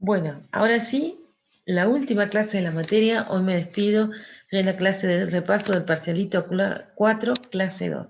Bueno, ahora sí, la última clase de la materia. Hoy me despido de la clase del repaso del parcialito 4, clase 2.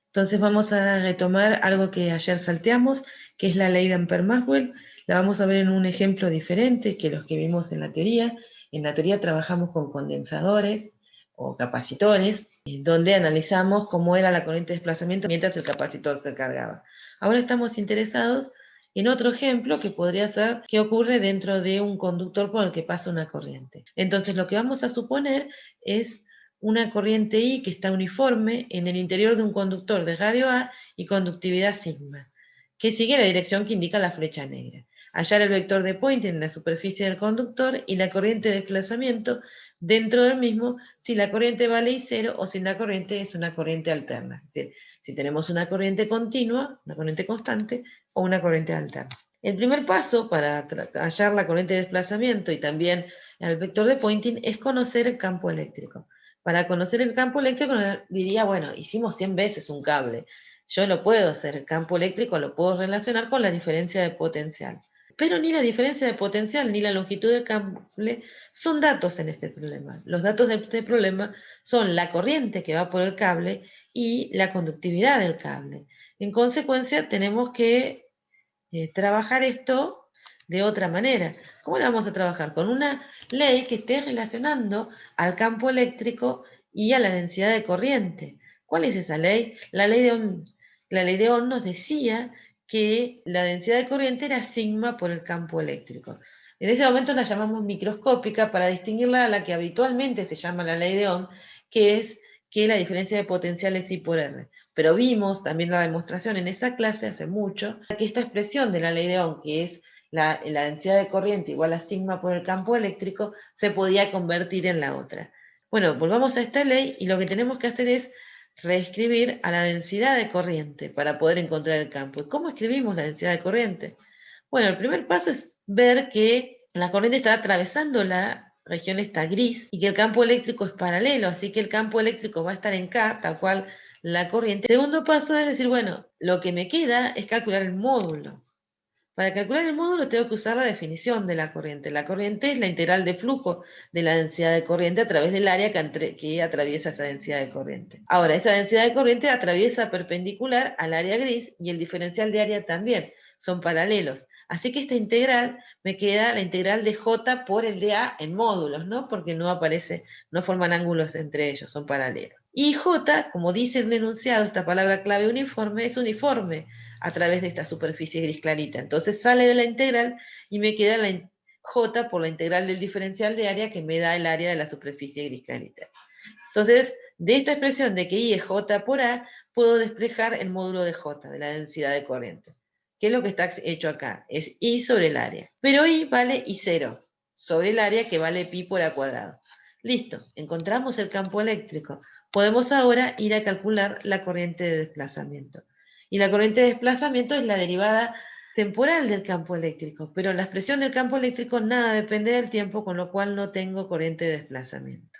Entonces vamos a retomar algo que ayer salteamos, que es la ley de Ampère-Maxwell. La vamos a ver en un ejemplo diferente que los que vimos en la teoría. En la teoría trabajamos con condensadores o capacitores, donde analizamos cómo era la corriente de desplazamiento mientras el capacitor se cargaba. Ahora estamos interesados en otro ejemplo que podría ser qué ocurre dentro de un conductor por el que pasa una corriente. Entonces lo que vamos a suponer es una corriente I que está uniforme en el interior de un conductor de radio A y conductividad sigma, que sigue la dirección que indica la flecha negra. Hallar el vector de Poynting en la superficie del conductor y la corriente de desplazamiento dentro del mismo si la corriente vale I0 o si la corriente es una corriente alterna. Es decir, si tenemos una corriente continua, una corriente constante o una corriente alterna. El primer paso para hallar la corriente de desplazamiento y también el vector de Poynting es conocer el campo eléctrico. Para conocer el campo eléctrico diría, bueno, hicimos 100 veces un cable. Yo lo puedo hacer, el campo eléctrico lo puedo relacionar con la diferencia de potencial. Pero ni la diferencia de potencial ni la longitud del cable son datos en este problema. Los datos de este problema son la corriente que va por el cable y la conductividad del cable. En consecuencia, tenemos que trabajar esto de otra manera. ¿Cómo lo vamos a trabajar? Con una ley que esté relacionando al campo eléctrico y a la densidad de corriente. ¿Cuál es esa ley? La ley de Ohm. La ley de Ohm nos decía que la densidad de corriente era sigma por el campo eléctrico. En ese momento la llamamos microscópica para distinguirla a la que habitualmente se llama la ley de Ohm, que es que la diferencia de potencial es I por R. Pero vimos también la demostración en esa clase hace mucho, que esta expresión de la ley de Ohm, que es la densidad de corriente igual a sigma por el campo eléctrico, se podía convertir en la otra. Bueno, volvamos a esta ley y lo que tenemos que hacer es reescribir a la densidad de corriente para poder encontrar el campo. ¿Y cómo escribimos la densidad de corriente? Bueno, el primer paso es ver que la corriente está atravesando la región esta gris y que el campo eléctrico es paralelo, así que el campo eléctrico va a estar en K, tal cual la corriente. El segundo paso es decir, bueno, lo que me queda es calcular el módulo. Para calcular el módulo tengo que usar la definición de la corriente. La corriente es la integral de flujo de la densidad de corriente a través del área que atraviesa esa densidad de corriente. Ahora, esa densidad de corriente atraviesa perpendicular al área gris y el diferencial de área también. Son paralelos. Así que esta integral me queda la integral de J por el de A en módulos, ¿no? Porque no aparece, no forman ángulos entre ellos, son paralelos. Y J, como dice el enunciado, esta palabra clave uniforme, es uniforme a través de esta superficie gris clarita. Entonces sale de la integral y me queda la J por la integral del diferencial de área que me da el área de la superficie gris clarita. Entonces, de esta expresión de que I es J por A, puedo despejar el módulo de J, de la densidad de corriente. ¿Qué es lo que está hecho acá? Es I sobre el área. Pero I vale I0 sobre el área que vale pi por A cuadrado. Listo, encontramos el campo eléctrico. Podemos ahora ir a calcular la corriente de desplazamiento. Y la corriente de desplazamiento es la derivada temporal del campo eléctrico, pero en la expresión del campo eléctrico nada depende del tiempo, con lo cual no tengo corriente de desplazamiento.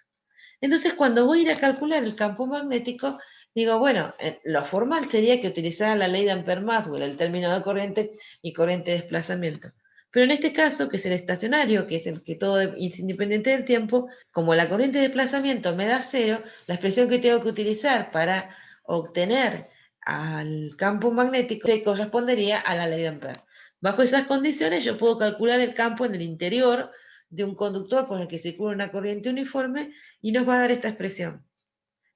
Entonces, cuando voy a ir a calcular el campo magnético, digo, bueno, lo formal sería que utilizara la ley de Ampère-Maxwell, el término de corriente y corriente de desplazamiento. Pero en este caso, que es el estacionario, que es el que todo es independiente del tiempo, como la corriente de desplazamiento me da cero, la expresión que tengo que utilizar para obtener al campo magnético se correspondería a la ley de Ampère. Bajo esas condiciones yo puedo calcular el campo en el interior de un conductor por el que circula una corriente uniforme y nos va a dar esta expresión.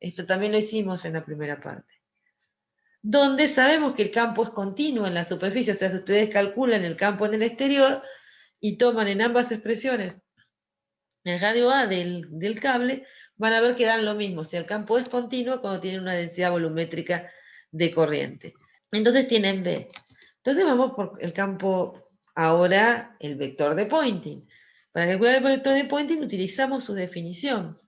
Esto también lo hicimos en la primera parte. Donde sabemos que el campo es continuo en la superficie, o sea, si ustedes calculan el campo en el exterior y toman en ambas expresiones el radio A del cable, van a ver que dan lo mismo. O sea, el campo es continuo cuando tiene una densidad volumétrica de corriente. Entonces tienen B. Entonces vamos por el campo, ahora el vector de Poynting. Para calcular el vector de Poynting utilizamos su definición.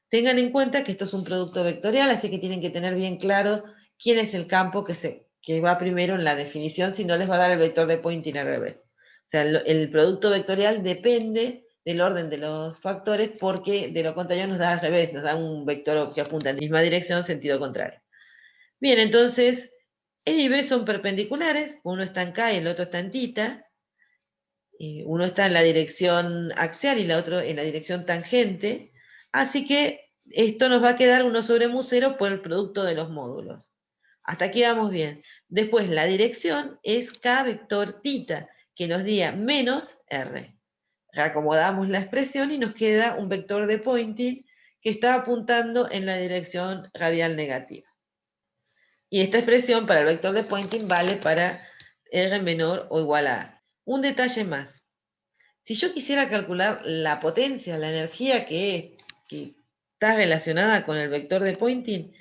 Tengan en cuenta que esto es un producto vectorial, así que tienen que tener bien claro quién es el campo que va primero en la definición, si no les va a dar el vector de Poynting al revés. O sea, el producto vectorial depende del orden de los factores, porque de lo contrario nos da al revés, nos da un vector que apunta en la misma dirección, sentido contrario. Bien, entonces, E y B son perpendiculares, uno está en K y el otro está en θ, uno está en la dirección axial y la otra en la dirección tangente, así que esto nos va a quedar 1 sobre mu0 por el producto de los módulos. Hasta aquí vamos bien. Después la dirección es k vector tita, que nos diga menos r. Reacomodamos la expresión y nos queda un vector de Poynting que está apuntando en la dirección radial negativa. Y esta expresión para el vector de Poynting vale para r menor o igual a a. Un detalle más. Si yo quisiera calcular la potencia, la energía que está relacionada con el vector de Poynting,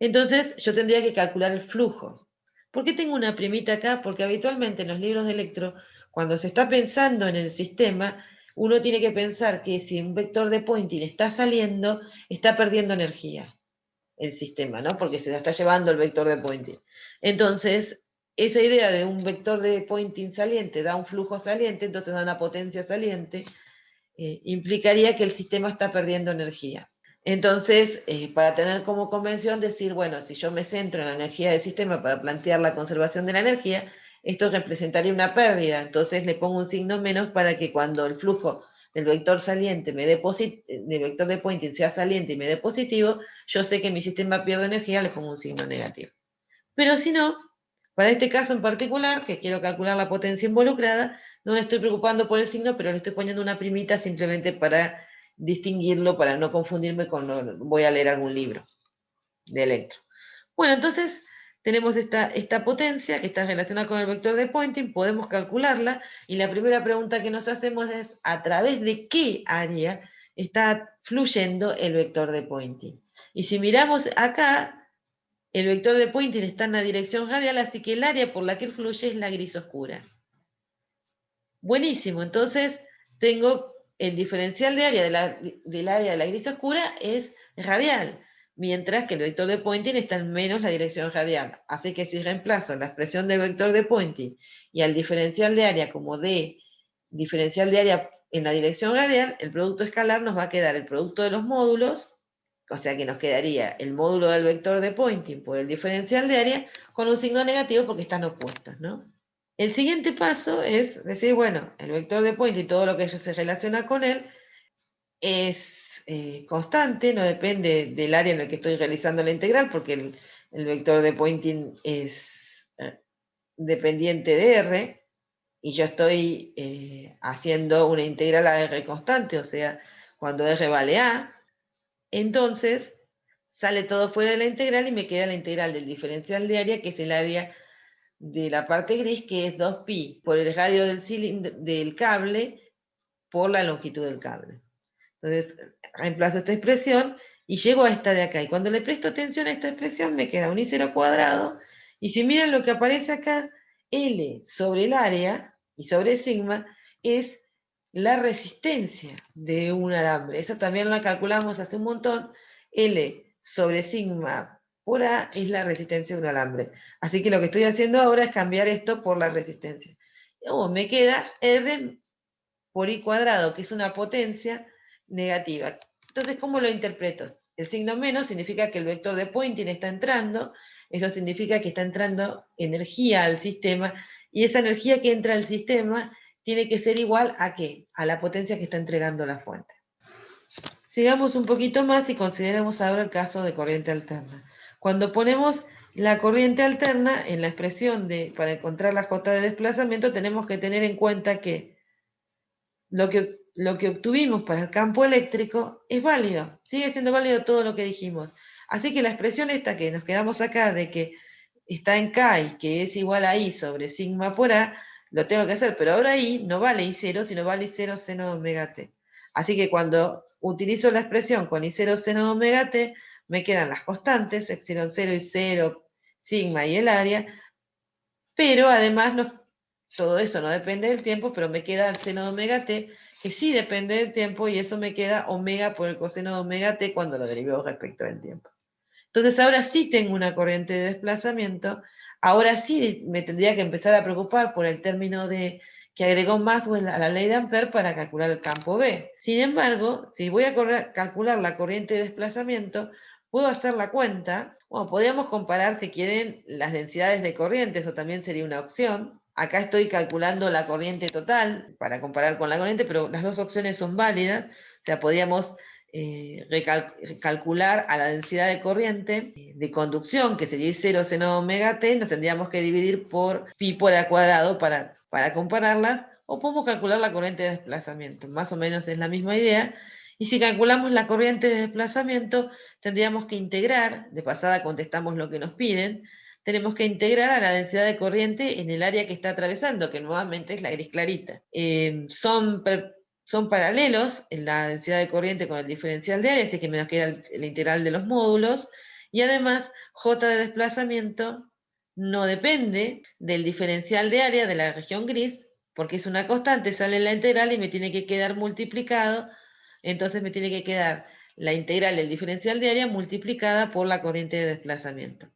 entonces yo tendría que calcular el flujo. ¿Por qué tengo una primita acá? Porque habitualmente en los libros de electro, cuando se está pensando en el sistema, uno tiene que pensar que si un vector de Poynting está saliendo, está perdiendo energía el sistema, ¿no? Porque se la está llevando el vector de Poynting. Entonces, esa idea de un vector de Poynting saliente da un flujo saliente, entonces da una potencia saliente, implicaría que el sistema está perdiendo energía. Entonces, para tener como convención decir, bueno, si yo me centro en la energía del sistema para plantear la conservación de la energía, esto representaría una pérdida, entonces le pongo un signo menos para que cuando el flujo del vector saliente del vector de Poynting sea saliente y me dé positivo, yo sé que mi sistema pierde energía, le pongo un signo negativo. Pero si no, para este caso en particular, que quiero calcular la potencia involucrada, no me estoy preocupando por el signo, pero le estoy poniendo una primita simplemente para distinguirlo, para no confundirme cuando voy a leer algún libro de electro. Bueno, entonces tenemos esta potencia que está relacionada con el vector de Poynting, podemos calcularla, y la primera pregunta que nos hacemos es, ¿a través de qué área está fluyendo el vector de Poynting? Y si miramos acá, el vector de Poynting está en la dirección radial, así que el área por la que fluye es la gris oscura. Buenísimo, entonces tengo el diferencial de área del área de la gris oscura es radial, mientras que el vector de Poynting está en menos la dirección radial. Así que si reemplazo la expresión del vector de Poynting y al diferencial de área como d diferencial de área en la dirección radial, el producto escalar nos va a quedar el producto de los módulos, o sea que nos quedaría el módulo del vector de Poynting por el diferencial de área con un signo negativo porque están opuestos, ¿no? El siguiente paso es decir, bueno, el vector de Poynting y todo lo que se relaciona con él es constante, no depende del área en el que estoy realizando la integral, porque el vector de Poynting es dependiente de R, y yo estoy haciendo una integral a R constante, o sea, cuando R vale A, entonces sale todo fuera de la integral y me queda la integral del diferencial de área, que es el área de la parte gris, que es 2pi por el radio del cable por la longitud del cable. Entonces, reemplazo esta expresión y llego a esta de acá. Y cuando le presto atención a esta expresión, me queda un I0 cuadrado. Y si miran lo que aparece acá, L sobre el área y sobre sigma es la resistencia de un alambre. Esa también la calculamos hace un montón. L sobre sigma por A es la resistencia de un alambre. Así que lo que estoy haciendo ahora es cambiar esto por la resistencia. Me queda R por I cuadrado, que es una potencia negativa. Entonces, ¿cómo lo interpreto? El signo menos significa que el vector de Poynting está entrando, eso significa que está entrando energía al sistema, y esa energía que entra al sistema tiene que ser igual a ¿qué? A la potencia que está entregando la fuente. Sigamos un poquito más y consideremos ahora el caso de corriente alterna. Cuando ponemos la corriente alterna en la expresión para encontrar la J de desplazamiento, tenemos que tener en cuenta que lo que obtuvimos para el campo eléctrico es válido, sigue siendo válido todo lo que dijimos. Así que la expresión esta que nos quedamos acá de que está en K y que es igual a I sobre sigma por A, lo tengo que hacer, pero ahora I no vale I0, sino vale I0 seno de omega t. Así que cuando utilizo la expresión con I0 seno de omega t, me quedan las constantes, epsilon 0 y 0, sigma y el área, pero además todo eso no depende del tiempo, pero me queda el seno de omega t, que sí depende del tiempo, y eso me queda omega por el coseno de omega t cuando lo derivo respecto del tiempo. Entonces ahora sí tengo una corriente de desplazamiento, ahora sí me tendría que empezar a preocupar por el término que agregó Maxwell a la ley de Ampère para calcular el campo B. Sin embargo, si voy a calcular la corriente de desplazamiento, puedo hacer la cuenta. Bueno, podríamos comparar, si quieren, las densidades de corriente, eso también sería una opción. Acá estoy calculando la corriente total para comparar con la corriente, pero las dos opciones son válidas. O sea, podríamos calcular a la densidad de corriente de conducción, que sería 0 seno omega t, nos tendríamos que dividir por pi por al cuadrado para compararlas, o podemos calcular la corriente de desplazamiento, más o menos es la misma idea. Y si calculamos la corriente de desplazamiento, tendríamos que integrar, de pasada contestamos lo que nos piden, tenemos que integrar a la densidad de corriente en el área que está atravesando, que nuevamente es la gris clarita. Son paralelos en la densidad de corriente con el diferencial de área, así que me nos queda la integral de los módulos, y además J de desplazamiento no depende del diferencial de área de la región gris, porque es una constante, sale en la integral y me tiene que quedar multiplicado, entonces me tiene que quedar la integral del diferencial de área multiplicada por la corriente de desplazamiento.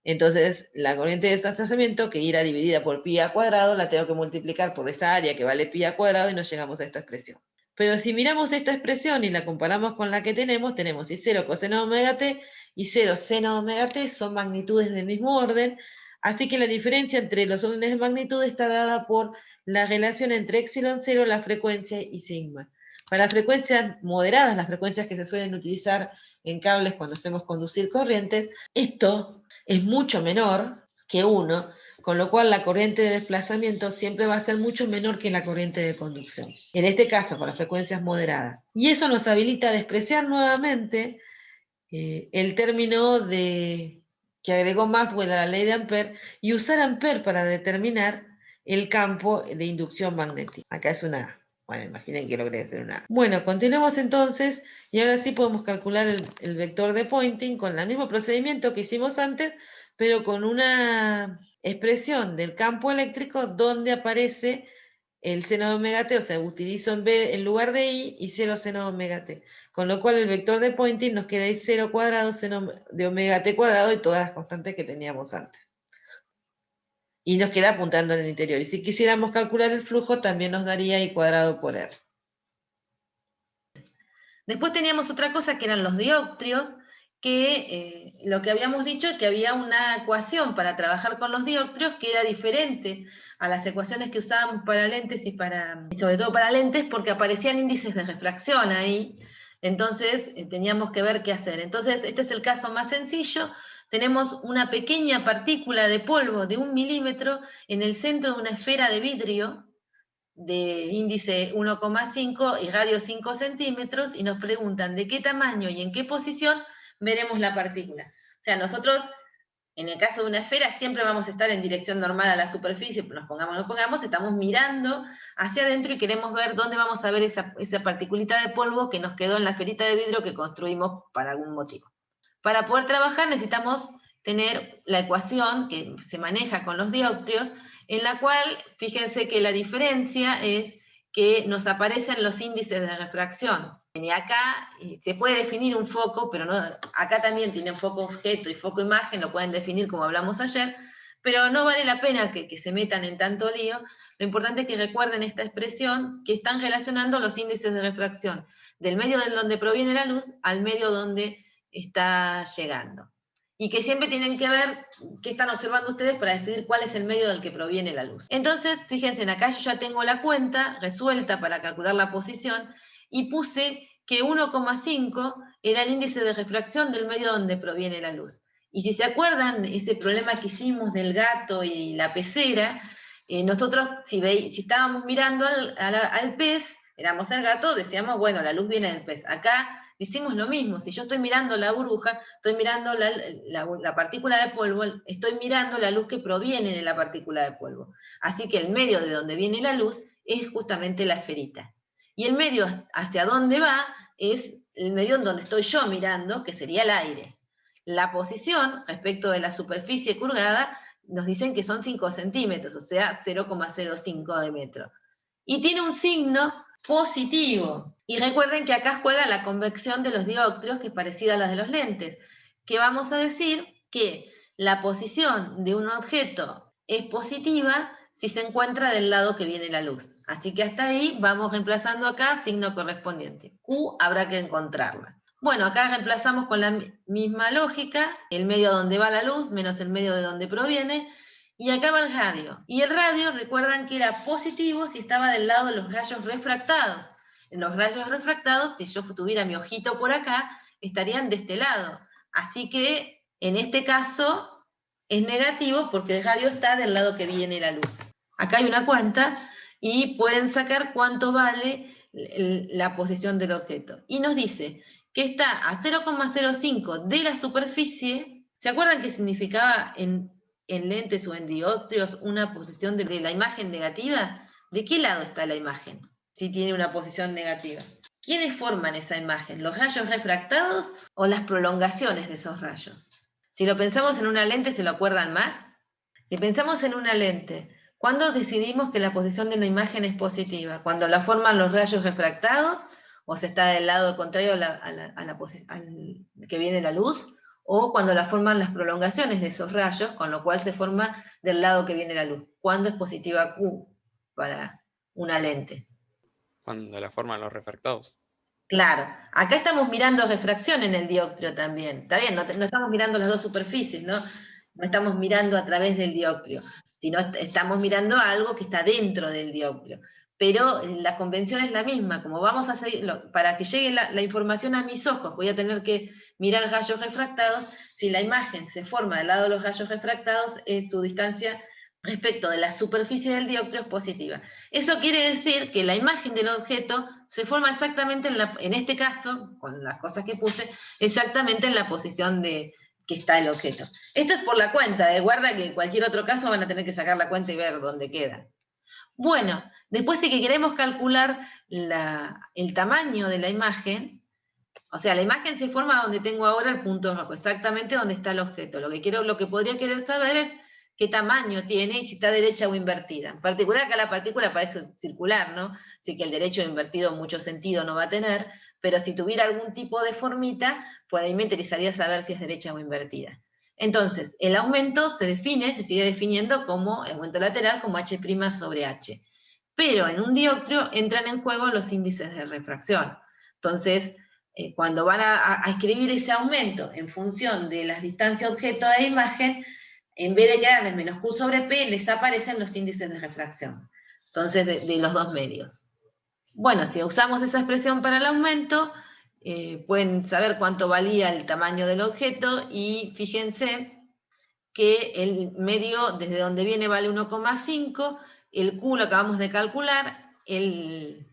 Entonces, la corriente de desplazamiento, que irá dividida por pi a cuadrado, la tengo que multiplicar por esa área que vale pi a cuadrado y nos llegamos a esta expresión. Pero si miramos esta expresión y la comparamos con la que tenemos y 0 coseno de omega t y 0 seno de omega t son magnitudes del mismo orden, así que la diferencia entre los órdenes de magnitud está dada por la relación entre epsilon 0, la frecuencia, y sigma. Para frecuencias moderadas, las frecuencias que se suelen utilizar en cables cuando hacemos conducir corrientes, esto es mucho menor que 1, con lo cual la corriente de desplazamiento siempre va a ser mucho menor que la corriente de conducción. En este caso, con las frecuencias moderadas. Y eso nos habilita a despreciar nuevamente el término que agregó Maxwell a la ley de Ampère y usar Ampère para determinar el campo de inducción magnética. Acá es una A. Bueno, imaginen que logré hacer una A. Bueno, continuemos entonces y ahora sí podemos calcular el vector de Poynting con el mismo procedimiento que hicimos antes, pero con una expresión del campo eléctrico donde aparece el seno de omega t, o sea, utilizo en lugar de i y 0 seno de omega t. Con lo cual el vector de Poynting nos queda ahí 0 cuadrado seno de omega t cuadrado y todas las constantes que teníamos antes. Y nos queda apuntando en el interior. Y si quisiéramos calcular el flujo, también nos daría i cuadrado por r. Después teníamos otra cosa que eran los dioptrios, que lo que habíamos dicho es que había una ecuación para trabajar con los dioptrios que era diferente a las ecuaciones que usábamos para lentes y sobre todo para lentes, porque aparecían índices de refracción ahí, entonces teníamos que ver qué hacer. Entonces este es el caso más sencillo. Tenemos una pequeña partícula de polvo de 1 milímetro en el centro de una esfera de vidrio de índice 1,5 y radio 5 centímetros, y nos preguntan de qué tamaño y en qué posición veremos la partícula. O sea, nosotros, en el caso de una esfera, siempre vamos a estar en dirección normal a la superficie, nos pongamos, estamos mirando hacia adentro y queremos ver dónde vamos a ver esa particulita de polvo que nos quedó en la esferita de vidrio que construimos para algún motivo. Para poder trabajar necesitamos tener la ecuación que se maneja con los dioptrios, en la cual, fíjense que la diferencia es que nos aparecen los índices de refracción. Y acá se puede definir un foco, pero no, acá también tienen foco objeto y foco imagen, lo pueden definir como hablamos ayer, pero no vale la pena que se metan en tanto lío. Lo importante es que recuerden esta expresión, que están relacionando los índices de refracción del medio de donde proviene la luz al medio donde está llegando. Y que siempre tienen que ver qué están observando ustedes para decidir cuál es el medio del que proviene la luz. Entonces, fíjense, acá yo ya tengo la cuenta resuelta para calcular la posición y puse que 1,5 era el índice de refracción del medio donde proviene la luz. Y si se acuerdan ese problema que hicimos del gato y la pecera, nosotros si estábamos mirando al pez, éramos el gato, decíamos, bueno, la luz viene del pez. Acá hicimos lo mismo, si yo estoy mirando la burbuja, estoy mirando la partícula de polvo, estoy mirando la luz que proviene de la partícula de polvo. Así que el medio de donde viene la luz es justamente la esferita. Y el medio hacia dónde va es el medio en donde estoy yo mirando, que sería el aire. La posición respecto de la superficie curvada nos dicen que son 5 centímetros, o sea, 0,05 de metro. Y tiene un signo positivo. Y recuerden que acá juega la convección de los dioptrios, que es parecida a la de los lentes, que vamos a decir que la posición de un objeto es positiva si se encuentra del lado que viene la luz. Así que hasta ahí vamos reemplazando acá signo correspondiente. Q habrá que encontrarla. Bueno, acá reemplazamos con la misma lógica, el medio donde va la luz menos el medio de donde proviene, Y acá va el radio. Y el radio, recuerdan que era positivo si estaba del lado de los rayos refractados. En los rayos refractados, si yo tuviera mi ojito por acá, estarían de este lado. Así que, en este caso, es negativo porque el radio está del lado que viene la luz. Acá hay una cuenta y pueden sacar cuánto vale la posición del objeto. Y nos dice que está a 0,05 de la superficie. ¿Se acuerdan qué significaba en lentes o en dioptrios una posición de la imagen negativa? ¿De qué lado está la imagen si tiene una posición negativa? ¿Quiénes forman esa imagen? ¿Los rayos refractados o las prolongaciones de esos rayos? Si lo pensamos en una lente, ¿se lo acuerdan más? Si pensamos en una lente, ¿cuándo decidimos que la posición de una imagen es positiva? ¿Cuando la forman los rayos refractados o se está del lado contrario al que viene la luz? ¿O cuando la forman las prolongaciones de esos rayos, con lo cual se forma del lado que viene la luz? ¿Cuándo es positiva Q para una lente? Cuando la forman los refractados. Claro, acá estamos mirando refracción en el dioptrio también. Está bien, no estamos mirando las dos superficies, ¿no? No estamos mirando a través del dioptrio, sino estamos mirando algo que está dentro del dioptrio. Pero la convención es la misma, como vamos a seguir, para que llegue la información a mis ojos, voy a tener que mirar rayos refractados. Si la imagen se forma del lado de los rayos refractados, su distancia respecto de la superficie del dioptrio es positiva. Eso quiere decir que la imagen del objeto se forma exactamente, en este caso, con las cosas que puse, exactamente en la posición que está el objeto. Esto es por la cuenta, guarda que en cualquier otro caso van a tener que sacar la cuenta y ver dónde queda. Bueno, después si que queremos calcular el tamaño de la imagen, o sea, la imagen se forma donde tengo ahora el punto rojo, exactamente donde está el objeto. Lo que podría querer saber es qué tamaño tiene y si está derecha o invertida. En particular, acá la partícula parece circular, ¿no? Así que el derecho o invertido mucho sentido no va a tener, pero si tuviera algún tipo de formita, pues ahí me interesaría saber si es derecha o invertida. Entonces, el aumento se sigue definiendo como el aumento lateral como H' sobre H. Pero en un dioptrio entran en juego los índices de refracción. Entonces, cuando van a escribir ese aumento en función de las distancias objeto de imagen, en vez de quedarles menos Q sobre P, les aparecen los índices de refracción. Entonces, de los dos medios. Bueno, si usamos esa expresión para el aumento, pueden saber cuánto valía el tamaño del objeto y fíjense que el medio desde donde viene vale 1,5, el Q lo acabamos de calcular, el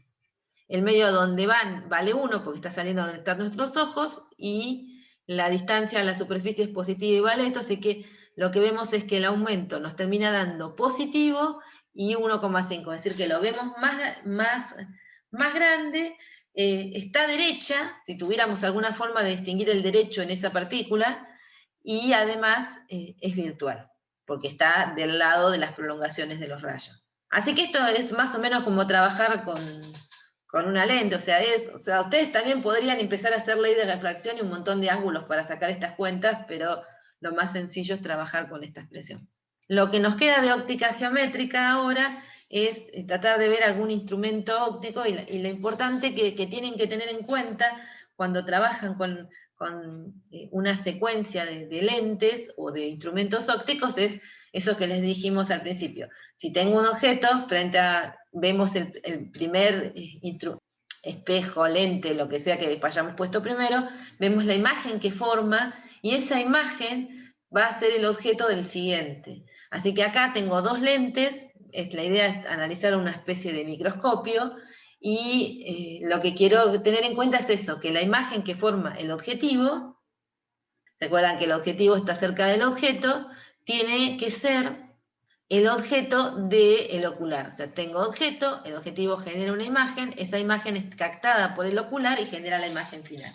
medio donde van vale 1 porque está saliendo donde están nuestros ojos y la distancia a la superficie es positiva y vale esto, así que lo que vemos es que el aumento nos termina dando positivo y 1,5, es decir, que lo vemos más grande, está derecha, si tuviéramos alguna forma de distinguir el derecho en esa partícula, y además es virtual, porque está del lado de las prolongaciones de los rayos. Así que esto es más o menos como trabajar con una lente, o sea, ustedes también podrían empezar a hacer ley de refracción y un montón de ángulos para sacar estas cuentas, pero lo más sencillo es trabajar con esta expresión. Lo que nos queda de óptica geométrica ahora es tratar de ver algún instrumento óptico y lo importante que tienen que tener en cuenta cuando trabajan con una secuencia de lentes o de instrumentos ópticos es eso que les dijimos al principio. Si tengo un objeto, vemos el primer espejo, lente, lo que sea que hayamos puesto primero, vemos la imagen que forma y esa imagen va a ser el objeto del siguiente. Así que acá tengo dos lentes, la idea es analizar una especie de microscopio y lo que quiero tener en cuenta es eso, que la imagen que forma el objetivo, recuerdan que el objetivo está cerca del objeto, tiene que ser el objeto del ocular. O sea, tengo objeto, el objetivo genera una imagen, esa imagen es captada por el ocular y genera la imagen final.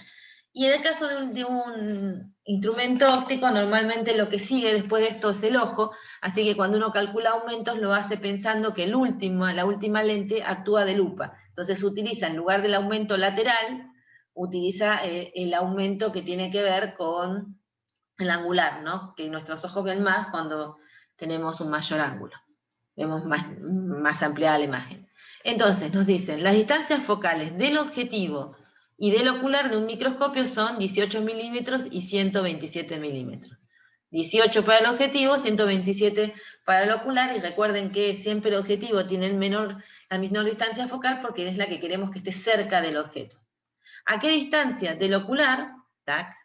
Y en el caso de un instrumento óptico, normalmente lo que sigue después de esto es el ojo, así que cuando uno calcula aumentos lo hace pensando que la última lente actúa de lupa. Entonces utiliza, en lugar del aumento lateral, utiliza el aumento que tiene que ver con el angular, ¿no? Que nuestros ojos ven más cuando tenemos un mayor ángulo. Vemos más ampliada la imagen. Entonces nos dicen, las distancias focales del objetivo y del ocular de un microscopio son 18 milímetros y 127 milímetros. 18 para el objetivo, 127 para el ocular, y recuerden que siempre el objetivo tiene la menor distancia focal porque es la que queremos que esté cerca del objeto. ¿A qué distancia del ocular,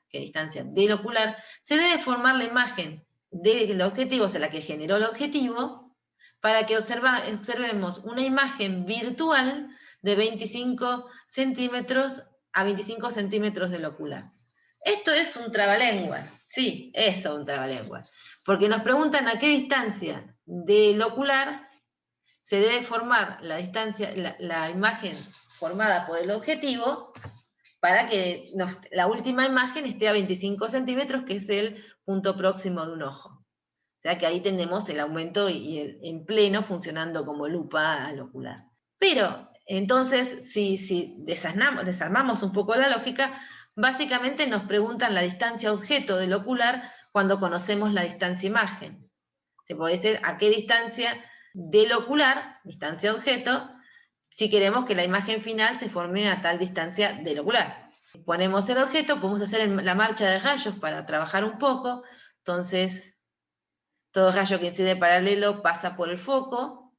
qué distancia del ocular, se debe formar la imagen del objetivo, o sea, la que generó el objetivo, para que observemos una imagen virtual de 25 centímetros a 25 centímetros del ocular? Esto es un trabalenguas, sí, es un trabalenguas, porque nos preguntan a qué distancia del ocular se debe formar la imagen formada por el objetivo para que la última imagen esté a 25 centímetros, que es el punto próximo de un ojo. O sea que ahí tenemos el aumento en pleno funcionando como lupa al ocular. Pero, entonces, si desarmamos un poco la lógica, básicamente nos preguntan la distancia objeto del ocular cuando conocemos la distancia imagen. Se puede decir a qué distancia del ocular, distancia objeto, si queremos que la imagen final se forme a tal distancia del ocular. Ponemos el objeto, podemos hacer la marcha de rayos para trabajar un poco. Entonces, todo rayo que incide paralelo pasa por el foco,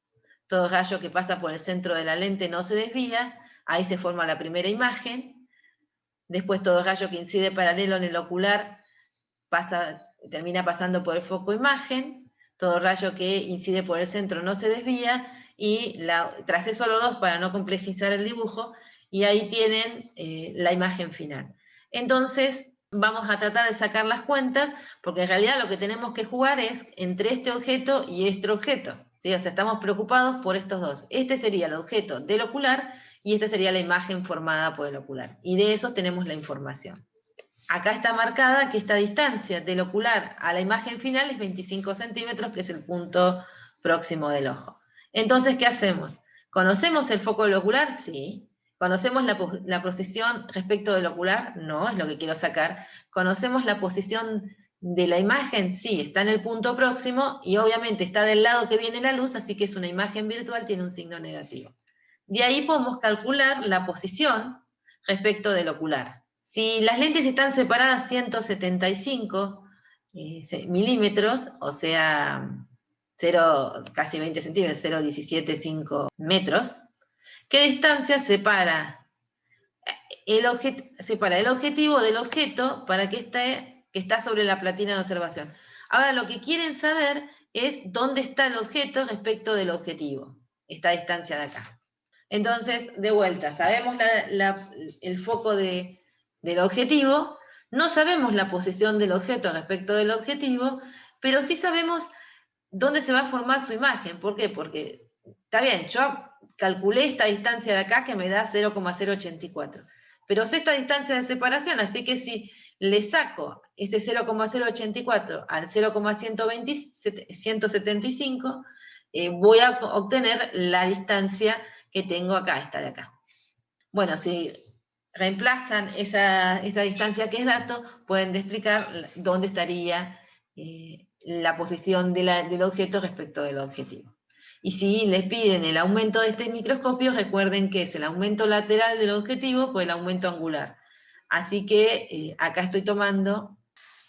todo rayo que pasa por el centro de la lente no se desvía, ahí se forma la primera imagen. Después todo rayo que incide paralelo en el ocular termina pasando por el foco imagen, todo rayo que incide por el centro no se desvía, y tracé solo dos para no complejizar el dibujo, y ahí tienen la imagen final. Entonces, vamos a tratar de sacar las cuentas, porque en realidad lo que tenemos que jugar es entre este objeto y este objeto, ¿sí? O sea, estamos preocupados por estos dos. Este sería el objeto del ocular, y esta sería la imagen formada por el ocular. Y de eso tenemos la información. Acá está marcada que esta distancia del ocular a la imagen final es 25 centímetros, que es el punto próximo del ojo. Entonces, ¿qué hacemos? ¿Conocemos el foco del ocular? Sí. ¿Conocemos la posición respecto del ocular? No, es lo que quiero sacar. ¿Conocemos la posición de la imagen? Sí, está en el punto próximo, y obviamente está del lado que viene la luz, así que es una imagen virtual, tiene un signo negativo. De ahí podemos calcular la posición respecto del ocular. Si las lentes están separadas 175 milímetros, o sea, casi 20 centímetros, 0,175 metros, ¿qué distancia separa el objetivo del objeto para que está sobre la platina de observación? Ahora, lo que quieren saber es dónde está el objeto respecto del objetivo, esta distancia de acá. Entonces, de vuelta, sabemos el foco del objetivo, no sabemos la posición del objeto respecto del objetivo, pero sí sabemos dónde se va a formar su imagen. ¿Por qué? Porque, está bien, yo calculé esta distancia de acá que me da 0,084, pero sé esta distancia de separación, así que si le saco este 0,084 al 0,175, voy a obtener la distancia que tengo acá, esta de acá. Bueno, si reemplazan esa distancia que es dato, pueden explicar dónde estaría la posición del objeto respecto del objetivo. Y si les piden el aumento de este microscopio, recuerden que es el aumento lateral del objetivo por el aumento angular. Así que acá estoy tomando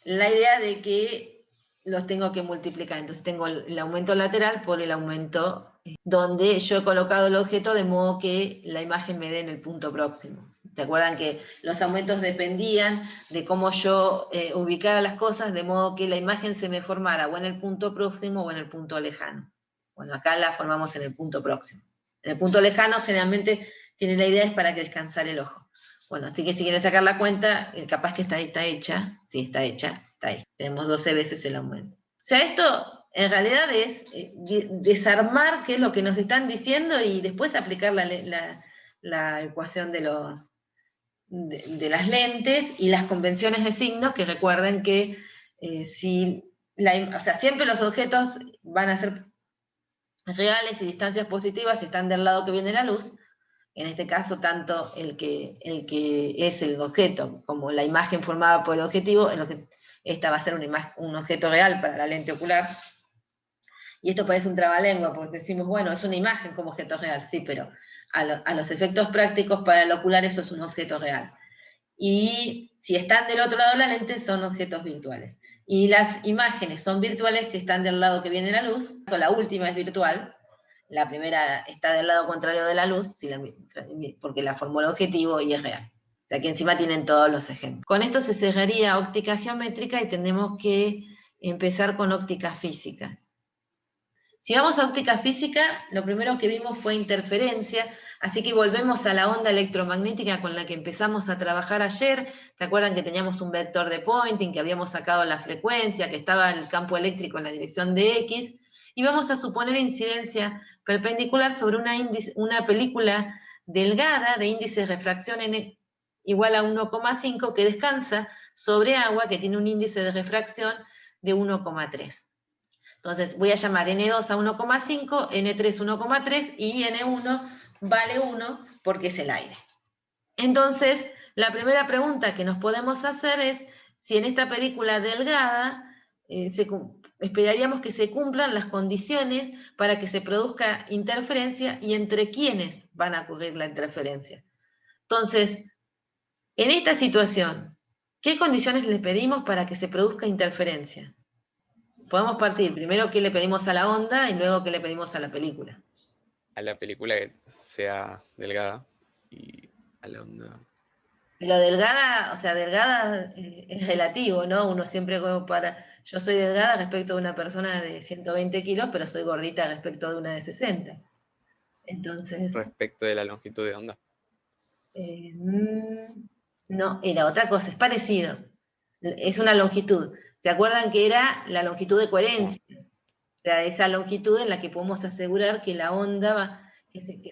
la idea de que los tengo que multiplicar. Entonces tengo el aumento lateral por el aumento donde yo he colocado el objeto de modo que la imagen me dé en el punto próximo. ¿Se acuerdan que los aumentos dependían de cómo yo ubicara las cosas, de modo que la imagen se me formara o en el punto próximo o en el punto lejano? Bueno, acá la formamos en el punto próximo. En el punto lejano generalmente tiene la idea es para que descansar el ojo. Bueno, así que si quieren sacar la cuenta, capaz que está hecha. Sí, está hecha, está ahí. Tenemos 12 veces el aumento. O sea, esto en realidad es desarmar qué es lo que nos están diciendo y después aplicar la ecuación de las lentes y las convenciones de signos, que recuerden que siempre los objetos van a ser reales y distancias positivas si están del lado que viene la luz. En este caso, tanto el que es el objeto como la imagen formada por el objetivo, esta va a ser un objeto real para la lente ocular. Y esto parece un trabalengua, porque decimos, bueno, es una imagen como objeto real, sí, pero a los efectos prácticos para el ocular eso es un objeto real. Y si están del otro lado de la lente, son objetos virtuales. Y las imágenes son virtuales si están del lado que viene la luz. La última es virtual, la primera está del lado contrario de la luz, porque la formó el objetivo y es real. O sea que encima tienen todos los ejemplos. Con esto se cerraría óptica geométrica y tenemos que empezar con óptica física. Si vamos a óptica física, lo primero que vimos fue interferencia, así que volvemos a la onda electromagnética con la que empezamos a trabajar ayer. ¿Se acuerdan que teníamos un vector de Poynting, que habíamos sacado la frecuencia, que estaba el campo eléctrico en la dirección de X? Y vamos a suponer incidencia perpendicular sobre una película delgada de índice de refracción igual a 1,5 que descansa sobre agua que tiene un índice de refracción de 1,3. Entonces voy a llamar N2 a 1,5, N3 1,3 y N1 vale 1 porque es el aire. Entonces, la primera pregunta que nos podemos hacer es si en esta película delgada esperaríamos que se cumplan las condiciones para que se produzca interferencia y entre quiénes van a ocurrir la interferencia. Entonces, en esta situación, ¿qué condiciones le pedimos para que se produzca interferencia? Podemos partir primero qué le pedimos a la onda y luego qué le pedimos a la película. A la película que sea delgada y a la onda. Lo delgada, o sea, delgada es relativo, ¿no? Uno siempre compara, yo soy delgada respecto de una persona de 120 kilos, pero soy gordita respecto de una de 60. Entonces, Respecto de la longitud de onda. no, era otra cosa, es parecido. Es una longitud. ¿Se acuerdan que era la longitud de coherencia? O sea, esa longitud en la que podemos asegurar que la onda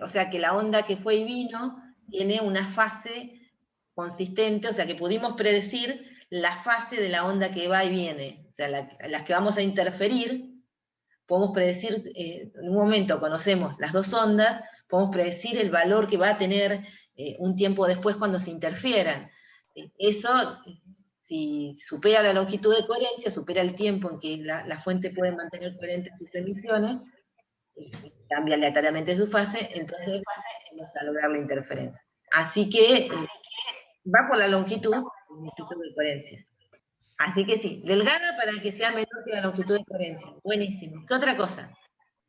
o sea, que la onda que fue y vino tiene una fase consistente, o sea, que pudimos predecir la fase de la onda que va y viene. O sea, las que vamos a interferir, podemos predecir, en un momento conocemos las dos ondas, podemos predecir el valor que va a tener un tiempo después cuando se interfieran. Eso, si supera la longitud de coherencia, supera el tiempo en que la fuente puede mantener coherentes sus emisiones, cambia aleatoriamente su fase, entonces vamos a lograr la interferencia. Así que va por la longitud de coherencia. Así que sí, delgada para que sea menor que la longitud de coherencia. Buenísimo. ¿Qué otra cosa?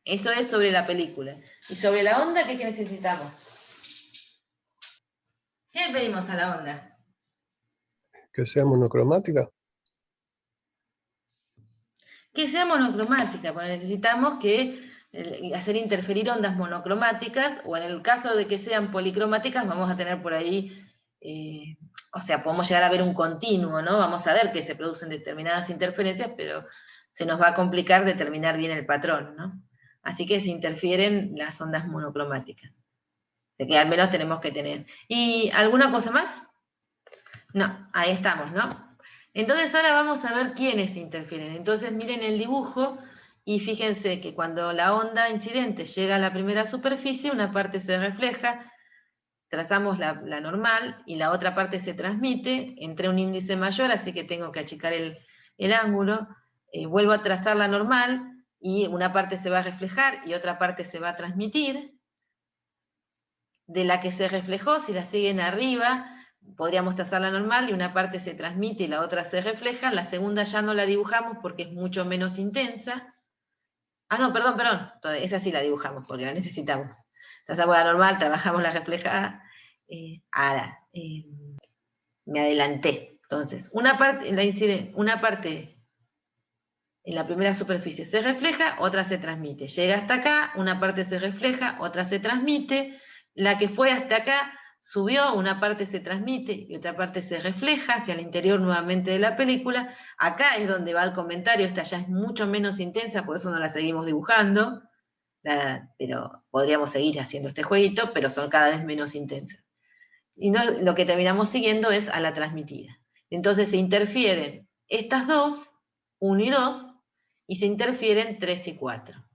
Eso es sobre la película. Y sobre la onda, ¿qué necesitamos? ¿Qué pedimos a la onda? Que sea monocromática. Que sea monocromática, porque necesitamos que hacer interferir ondas monocromáticas, o en el caso de que sean policromáticas, vamos a tener por ahí, o sea, podemos llegar a ver un continuo, ¿no? Vamos a ver que se producen determinadas interferencias, pero se nos va a complicar determinar bien el patrón, ¿no? Así que se interfieren las ondas monocromáticas. De que al menos tenemos que tener. ¿Y alguna cosa más? No, ahí estamos, ¿no? Entonces ahora vamos a ver quiénes interfieren. Entonces miren el dibujo y fíjense que cuando la onda incidente llega a la primera superficie, una parte se refleja, trazamos la normal y la otra parte se transmite entre un índice mayor, así que tengo que achicar el ángulo, vuelvo a trazar la normal y una parte se va a reflejar y otra parte se va a transmitir. De la que se reflejó, si la siguen arriba, podríamos trazar la normal y una parte se transmite y la otra se refleja. La segunda ya no la dibujamos porque es mucho menos intensa. Ah, no, perdón, esa sí la dibujamos porque la necesitamos. Trazamos la normal, trabajamos la reflejada. Me adelanté. Entonces, una parte en la primera superficie se refleja, otra se transmite. Llega hasta acá, una parte se refleja, otra se transmite. La que fue hasta acá subió, una parte se transmite y otra parte se refleja hacia el interior nuevamente de la película. Acá es donde va el comentario, esta ya es mucho menos intensa, por eso no la seguimos dibujando, pero podríamos seguir haciendo este jueguito, pero son cada vez menos intensas. Y lo que terminamos siguiendo es a la transmitida. Entonces se interfieren estas dos, 1 y 2, y se interfieren 3 y 4.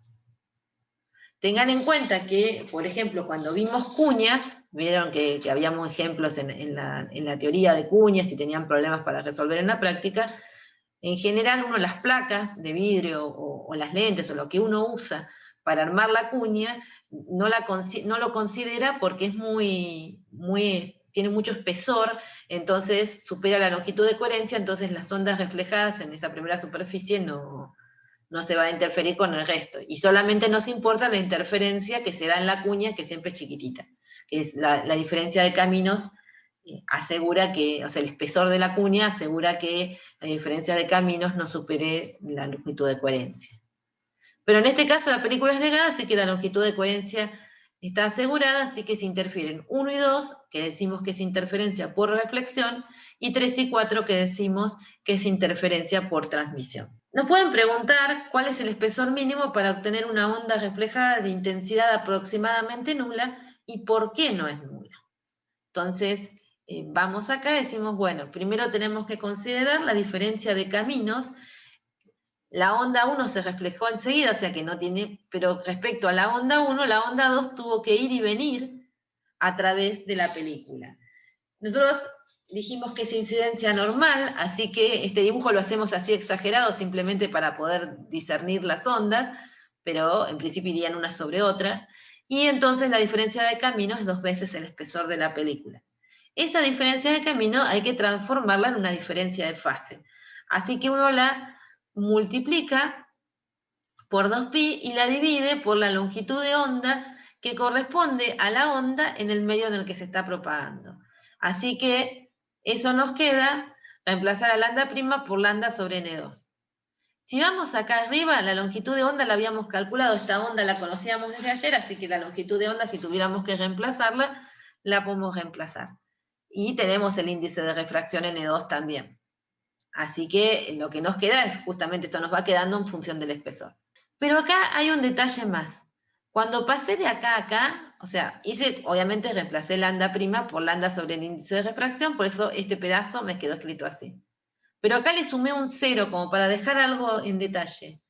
Tengan en cuenta que, por ejemplo, cuando vimos cuñas, vieron que habíamos ejemplos en la teoría de cuñas y tenían problemas para resolver en la práctica. En general, las placas de vidrio o las lentes o lo que uno usa para armar la cuña, no lo considera porque es muy tiene mucho espesor, entonces supera la longitud de coherencia, entonces las ondas reflejadas en esa primera superficie no se va a interferir con el resto. Y solamente nos importa la interferencia que se da en la cuña, que siempre es chiquitita, que es la diferencia de caminos, asegura que, o sea, el espesor de la cuña asegura que la diferencia de caminos no supere la longitud de coherencia. Pero en este caso la película es negada, así que la longitud de coherencia está asegurada, así que se interfieren 1 y 2, que decimos que es interferencia por reflexión, y 3 y 4, que decimos que es interferencia por transmisión. Nos pueden preguntar cuál es el espesor mínimo para obtener una onda reflejada de intensidad aproximadamente nula y por qué no es nula. Entonces, vamos acá y decimos, bueno, primero tenemos que considerar la diferencia de caminos. La onda 1 se reflejó enseguida, o sea que no tiene, pero respecto a la onda 1, la onda 2 tuvo que ir y venir a través de la película. Nosotros dijimos que es incidencia normal, así que este dibujo lo hacemos así exagerado, simplemente para poder discernir las ondas, pero en principio irían unas sobre otras, y entonces la diferencia de camino es 2 veces el espesor de la película. Esa diferencia de camino hay que transformarla en una diferencia de fase. Así que uno la multiplica por 2pi y la divide por la longitud de onda que corresponde a la onda en el medio en el que se está propagando. Así que eso nos queda reemplazar a lambda prima por lambda sobre n2. Si vamos acá arriba, la longitud de onda la habíamos calculado, esta onda la conocíamos desde ayer, así que la longitud de onda, si tuviéramos que reemplazarla, la podemos reemplazar. Y tenemos el índice de refracción n2 también. Así que lo que nos queda es justamente esto, nos va quedando en función del espesor. Pero acá hay un detalle más. Cuando pasé de acá a acá, o sea, obviamente reemplacé lambda prima por lambda sobre el índice de refracción, por eso este pedazo me quedó escrito así. Pero acá le sumé un 0 como para dejar algo en detalle.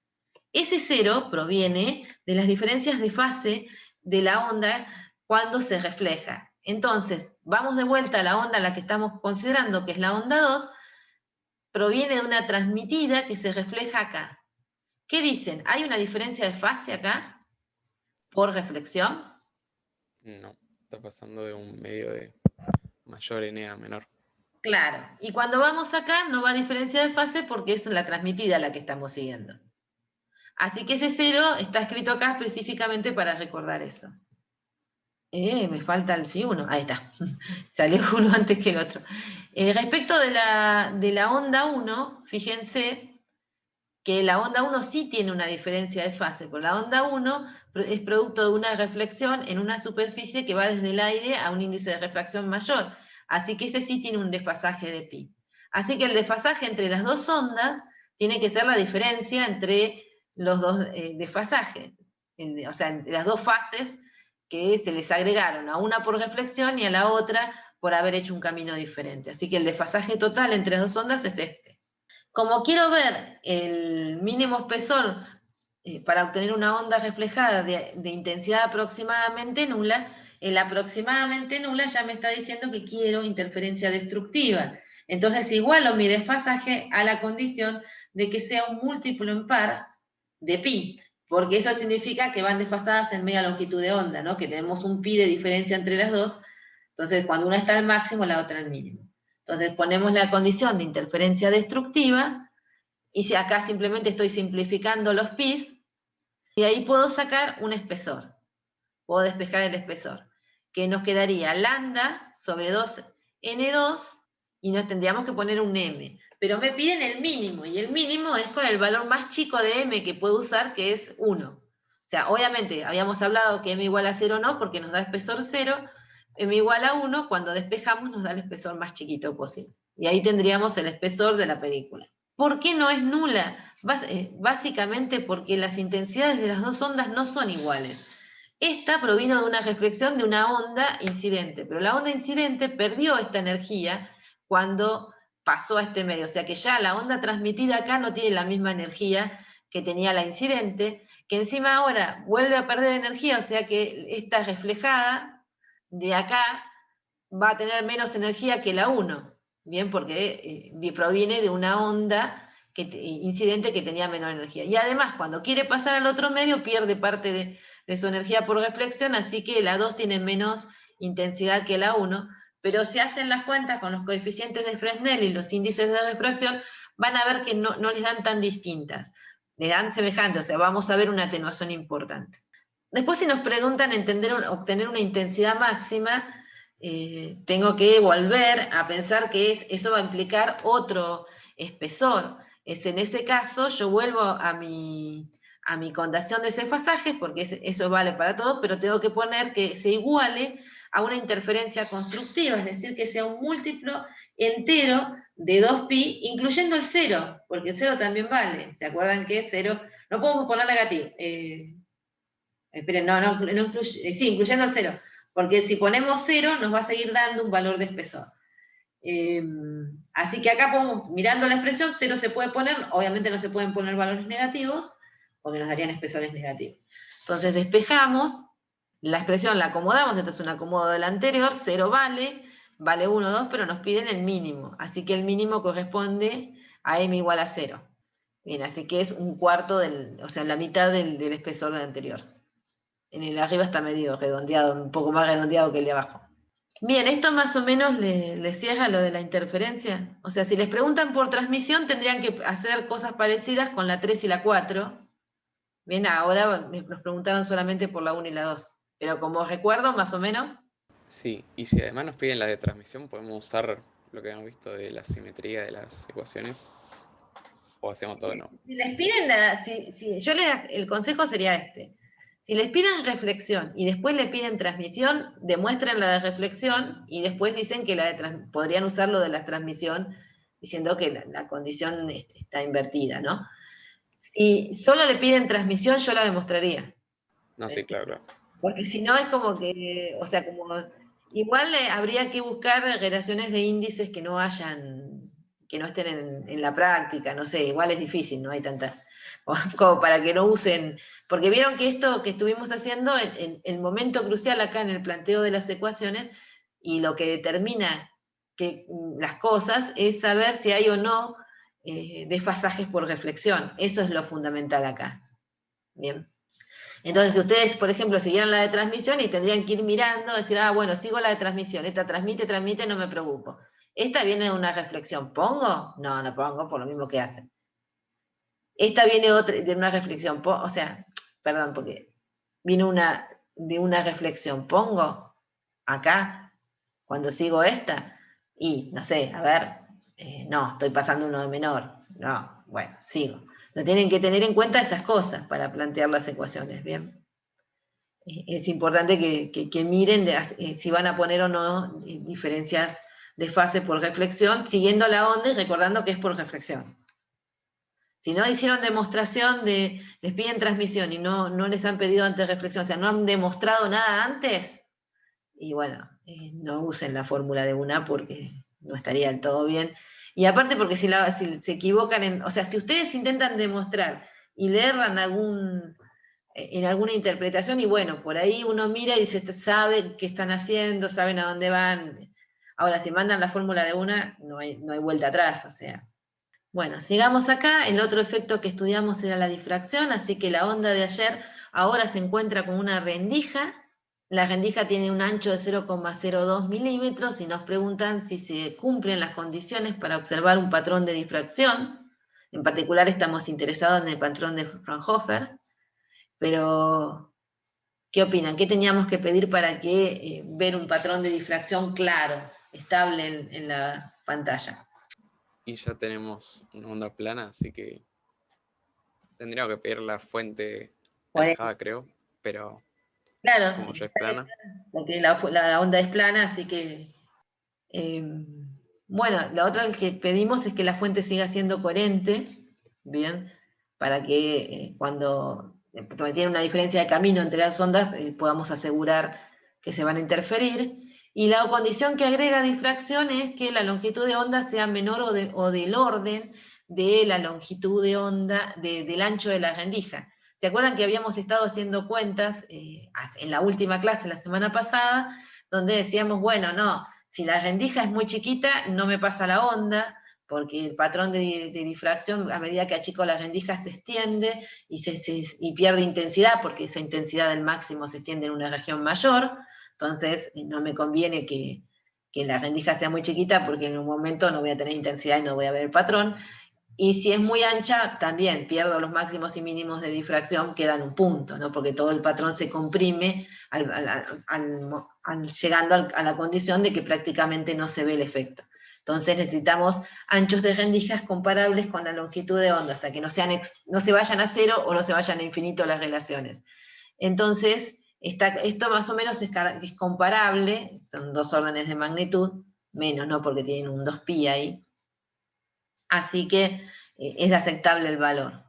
Ese 0 proviene de las diferencias de fase de la onda cuando se refleja. Entonces, vamos de vuelta a la onda a la que estamos considerando, que es la onda 2, proviene de una transmitida que se refleja acá. ¿Qué dicen? ¿Hay una diferencia de fase acá? ¿Por reflexión? No, está pasando de un medio de mayor n a menor. Claro, y cuando vamos acá no va a diferencia de fase porque es la transmitida la que estamos siguiendo. Así que ese 0 está escrito acá específicamente para recordar eso. Me falta el phi 1, ahí está, salió uno antes que el otro. Respecto de la onda 1, fíjense que la onda 1 sí tiene una diferencia de fase, porque la onda 1 es producto de una reflexión en una superficie que va desde el aire a un índice de refracción mayor, así que ese sí tiene un desfasaje de pi. Así que el desfasaje entre las dos ondas tiene que ser la diferencia entre los dos desfasajes, o sea, entre las dos fases que se les agregaron, a una por reflexión y a la otra por haber hecho un camino diferente. Así que el desfasaje total entre las dos ondas es este. Como quiero ver el mínimo espesor para obtener una onda reflejada de intensidad aproximadamente nula, el aproximadamente nula ya me está diciendo que quiero interferencia destructiva. Entonces igualo mi desfasaje a la condición de que sea un múltiplo en par de pi, porque eso significa que van desfasadas en media longitud de onda, ¿no? Que tenemos un pi de diferencia entre las dos, entonces cuando una está al máximo, la otra al mínimo. Entonces ponemos la condición de interferencia destructiva, y si acá simplemente estoy simplificando los pis, y ahí puedo sacar un espesor, puedo despejar el espesor, que nos quedaría lambda sobre 2n2, y nos tendríamos que poner un m, pero me piden el mínimo, y el mínimo es con el valor más chico de m que puedo usar, que es 1. O sea, obviamente habíamos hablado que m igual a 0 no, porque nos da espesor 0, m igual a 1, cuando despejamos nos da el espesor más chiquito posible. Y ahí tendríamos el espesor de la película. ¿Por qué no es nula? Básicamente porque las intensidades de las dos ondas no son iguales. Esta provino de una reflexión de una onda incidente, pero la onda incidente perdió esta energía cuando pasó a este medio. O sea que ya la onda transmitida acá no tiene la misma energía que tenía la incidente, que encima ahora vuelve a perder energía, o sea que esta reflejada de acá va a tener menos energía que la 1, bien, porque proviene de una onda incidente que tenía menor energía. Y además, cuando quiere pasar al otro medio, pierde parte de su energía por reflexión, así que la 2 tiene menos intensidad que la 1, pero si hacen las cuentas con los coeficientes de Fresnel y los índices de refracción, van a ver que no les dan tan distintas, les dan semejantes, o sea, vamos a ver una atenuación importante. Después, si nos preguntan obtener una intensidad máxima, tengo que volver a pensar que eso va a implicar otro espesor. En ese caso, yo vuelvo a mi condación de desfasajes, porque eso vale para todo, pero tengo que poner que se iguale a una interferencia constructiva, es decir, que sea un múltiplo entero de 2pi, incluyendo el 0, porque el 0 también vale. ¿Se acuerdan que 0? No podemos poner negativo. Esperen, no incluye, sí, incluyendo el 0, porque si ponemos 0 nos va a seguir dando un valor de espesor. Así que acá mirando la expresión, 0 se puede poner, obviamente no se pueden poner valores negativos, porque nos darían espesores negativos. Entonces despejamos, la expresión la acomodamos, esto es un acomodo del anterior, 0 vale 1, 2, pero nos piden el mínimo, así que el mínimo corresponde a m igual a 0. Bien, así que es un cuarto, o sea, la mitad del espesor del anterior. En el de arriba está medio redondeado, un poco más redondeado que el de abajo. Bien, esto más o menos le cierra lo de la interferencia. O sea, si les preguntan por transmisión, tendrían que hacer cosas parecidas con la 3 y la 4. Bien, ahora nos preguntaron solamente por la 1 y la 2. Pero como recuerdo, más o menos. Sí, y si además nos piden la de transmisión, podemos usar lo que hemos visto de la simetría de las ecuaciones. ¿O hacemos todo de nuevo? Si les piden, el consejo sería este. Si les piden reflexión y después le piden transmisión, demuestren la de reflexión y después dicen que podrían usar lo de la transmisión diciendo que la condición está invertida, ¿no? Si solo le piden transmisión, yo la demostraría. No, sí, claro. Porque si no es como que, o sea, igual habría que buscar relaciones de índices que no estén en la práctica, no sé, igual es difícil, no hay tanta, como para que no usen, porque vieron que esto que estuvimos haciendo, el momento crucial acá en el planteo de las ecuaciones, y lo que determina las cosas, es saber si hay o no desfasajes por reflexión, eso es lo fundamental acá. Bien. Entonces, si ustedes, por ejemplo, siguieran la de transmisión y tendrían que ir mirando, decir, bueno, sigo la de transmisión, esta transmite, no me preocupo. Esta viene de una reflexión, ¿pongo? No pongo, por lo mismo que hacen. Esta viene de una reflexión, o sea, perdón, porque viene de una reflexión, ¿pongo? Acá, cuando sigo esta, y, no sé, a ver, no, estoy pasando uno de menor, no, bueno, sigo. No tienen que tener en cuenta esas cosas para plantear las ecuaciones, ¿bien? Es importante que miren si van a poner o no diferencias de fase por reflexión, siguiendo la onda y recordando que es por reflexión. Si no hicieron demostración les piden transmisión y no les han pedido antes reflexión, o sea, no han demostrado nada antes, y bueno, no usen la fórmula de una porque no estaría del todo bien. Y aparte porque si se equivocan o sea, si ustedes intentan demostrar y le erran en alguna interpretación, y bueno, por ahí uno mira y dice, saben qué están haciendo, saben a dónde van. Ahora, si mandan la fórmula de una, no hay vuelta atrás, o sea. Bueno, sigamos acá. El otro efecto que estudiamos era la difracción, así que la onda de ayer ahora se encuentra con una rendija. La rendija tiene un ancho de 0,02 milímetros y nos preguntan si se cumplen las condiciones para observar un patrón de difracción. En particular estamos interesados en el patrón de Fraunhofer. Pero, ¿qué opinan? ¿Qué teníamos que pedir para ver un patrón de difracción claro, estable en la pantalla? Y ya tenemos una onda plana, así que tendríamos que pedir la fuente alejada, creo, pero claro, como ya es plana. Porque la onda es plana, así que... bueno, la otra que pedimos es que la fuente siga siendo coherente, ¿bien? Para que cuando tiene una diferencia de camino entre las ondas, podamos asegurar que se van a interferir. Y la condición que agrega difracción es que la longitud de onda sea menor o del orden de la longitud de onda del ancho de la rendija. ¿Se acuerdan que habíamos estado haciendo cuentas en la última clase, la semana pasada, donde decíamos, bueno, no, si la rendija es muy chiquita, no me pasa la onda, porque el patrón de difracción, a medida que achico la rendija, se extiende y pierde intensidad, porque esa intensidad del máximo se extiende en una región mayor, entonces no me conviene que que la rendija sea muy chiquita porque en un momento no voy a tener intensidad y no voy a ver el patrón. Y si es muy ancha, también pierdo los máximos y mínimos de difracción, quedan un punto, ¿no? Porque todo el patrón se comprime llegando a la condición de que prácticamente no se ve el efecto. Entonces necesitamos anchos de rendijas comparables con la longitud de onda, o sea, que no se vayan a cero o no se vayan a infinito las relaciones. Entonces, esto más o menos es comparable, son 2 órdenes de magnitud, menos, ¿no? Porque tienen un 2pi ahí. Así que es aceptable el valor.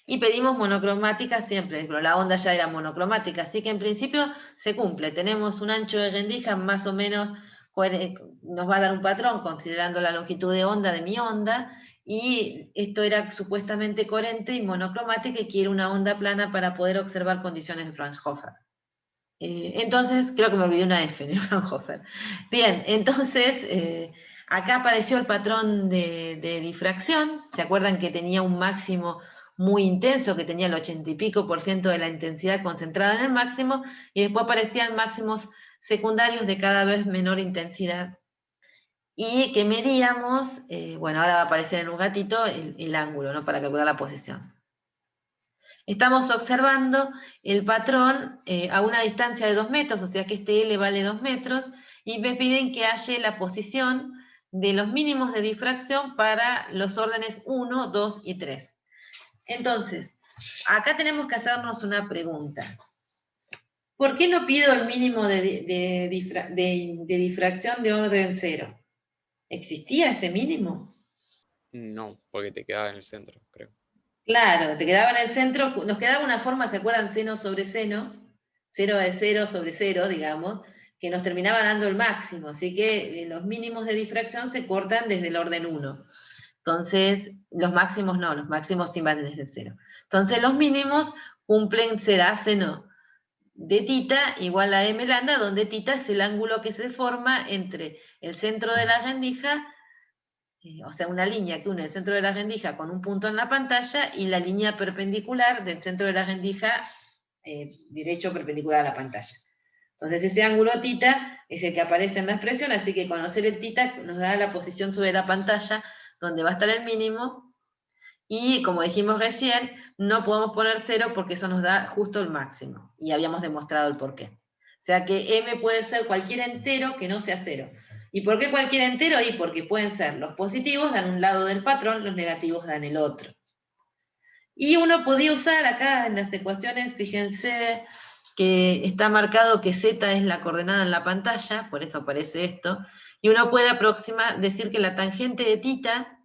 Y pedimos monocromática siempre, pero la onda ya era monocromática, así que en principio se cumple. Tenemos un ancho de rendija más o menos, nos va a dar un patrón considerando la longitud de onda de mi onda, y esto era supuestamente coherente y monocromática y quiere una onda plana para poder observar condiciones de Fraunhofer. Entonces, creo que me olvidé una F en Fraunhofer. Bien, entonces, acá apareció el patrón de difracción. ¿Se acuerdan que tenía un máximo muy intenso, que tenía el 80 y pico % de la intensidad concentrada en el máximo, y después aparecían máximos secundarios de cada vez menor intensidad? Y que medíamos, bueno, ahora va a aparecer en un gatito el ángulo, ¿no? Para calcular la posición. Estamos observando el patrón a una distancia de 2 metros, o sea que este L vale 2 metros, y me piden que halle la posición de los mínimos de difracción para los órdenes 1, 2 y 3. Entonces, acá tenemos que hacernos una pregunta. ¿Por qué no pido el mínimo de difracción de orden 0? ¿Existía ese mínimo? No, porque te quedaba en el centro, creo. Claro, te quedaba en el centro, nos quedaba una forma, ¿se acuerdan? Seno sobre seno, 0 de 0 sobre 0, digamos, que nos terminaba dando el máximo, así que los mínimos de difracción se cortan desde el orden 1. Entonces, los máximos no, los máximos sí van desde el 0. Entonces, los mínimos cumplen será seno de tita igual a m lambda, donde tita es el ángulo que se forma entre el centro de la rendija, o sea, una línea que une el centro de la rendija con un punto en la pantalla, y la línea perpendicular del centro de la rendija derecho perpendicular a la pantalla. Entonces ese ángulo tita es el que aparece en la expresión, así que conocer el tita nos da la posición sobre la pantalla donde va a estar el mínimo, y como dijimos recién, no podemos poner 0 porque eso nos da justo el máximo, y habíamos demostrado el porqué. O sea que m puede ser cualquier entero que no sea 0. ¿Y por qué cualquier entero? Y porque pueden ser los positivos dan un lado del patrón, los negativos dan el otro. Y uno podía usar acá en las ecuaciones, fíjense que está marcado que z es la coordenada en la pantalla, por eso aparece esto, y uno puede decir que la tangente de tita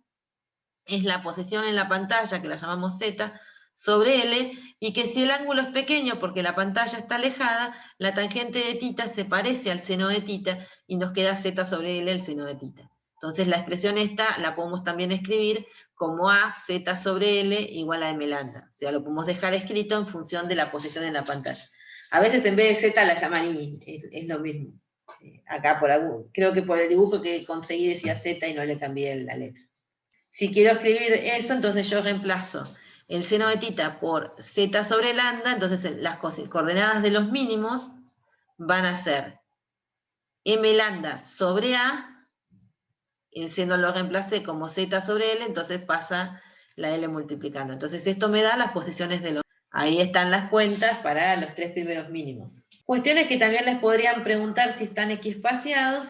es la posición en la pantalla, que la llamamos z, sobre L, y que si el ángulo es pequeño porque la pantalla está alejada, la tangente de tita se parece al seno de tita y nos queda z sobre L el seno de tita. Entonces la expresión esta la podemos también escribir como a z sobre L igual a m lambda. O sea, lo podemos dejar escrito en función de la posición en la pantalla. A veces en vez de z la llaman i, es lo mismo. Acá creo que por el dibujo que conseguí decía z y no le cambié la letra. Si quiero escribir eso, entonces yo reemplazo el seno de tita por z sobre lambda, entonces las coordenadas de los mínimos van a ser m lambda sobre a, el seno lo reemplacé como z sobre L, entonces pasa la L multiplicando. Entonces esto me da las posiciones de los... Ahí están las cuentas para los 3 primeros mínimos. Cuestiones que también les podrían preguntar si están equiespaciados.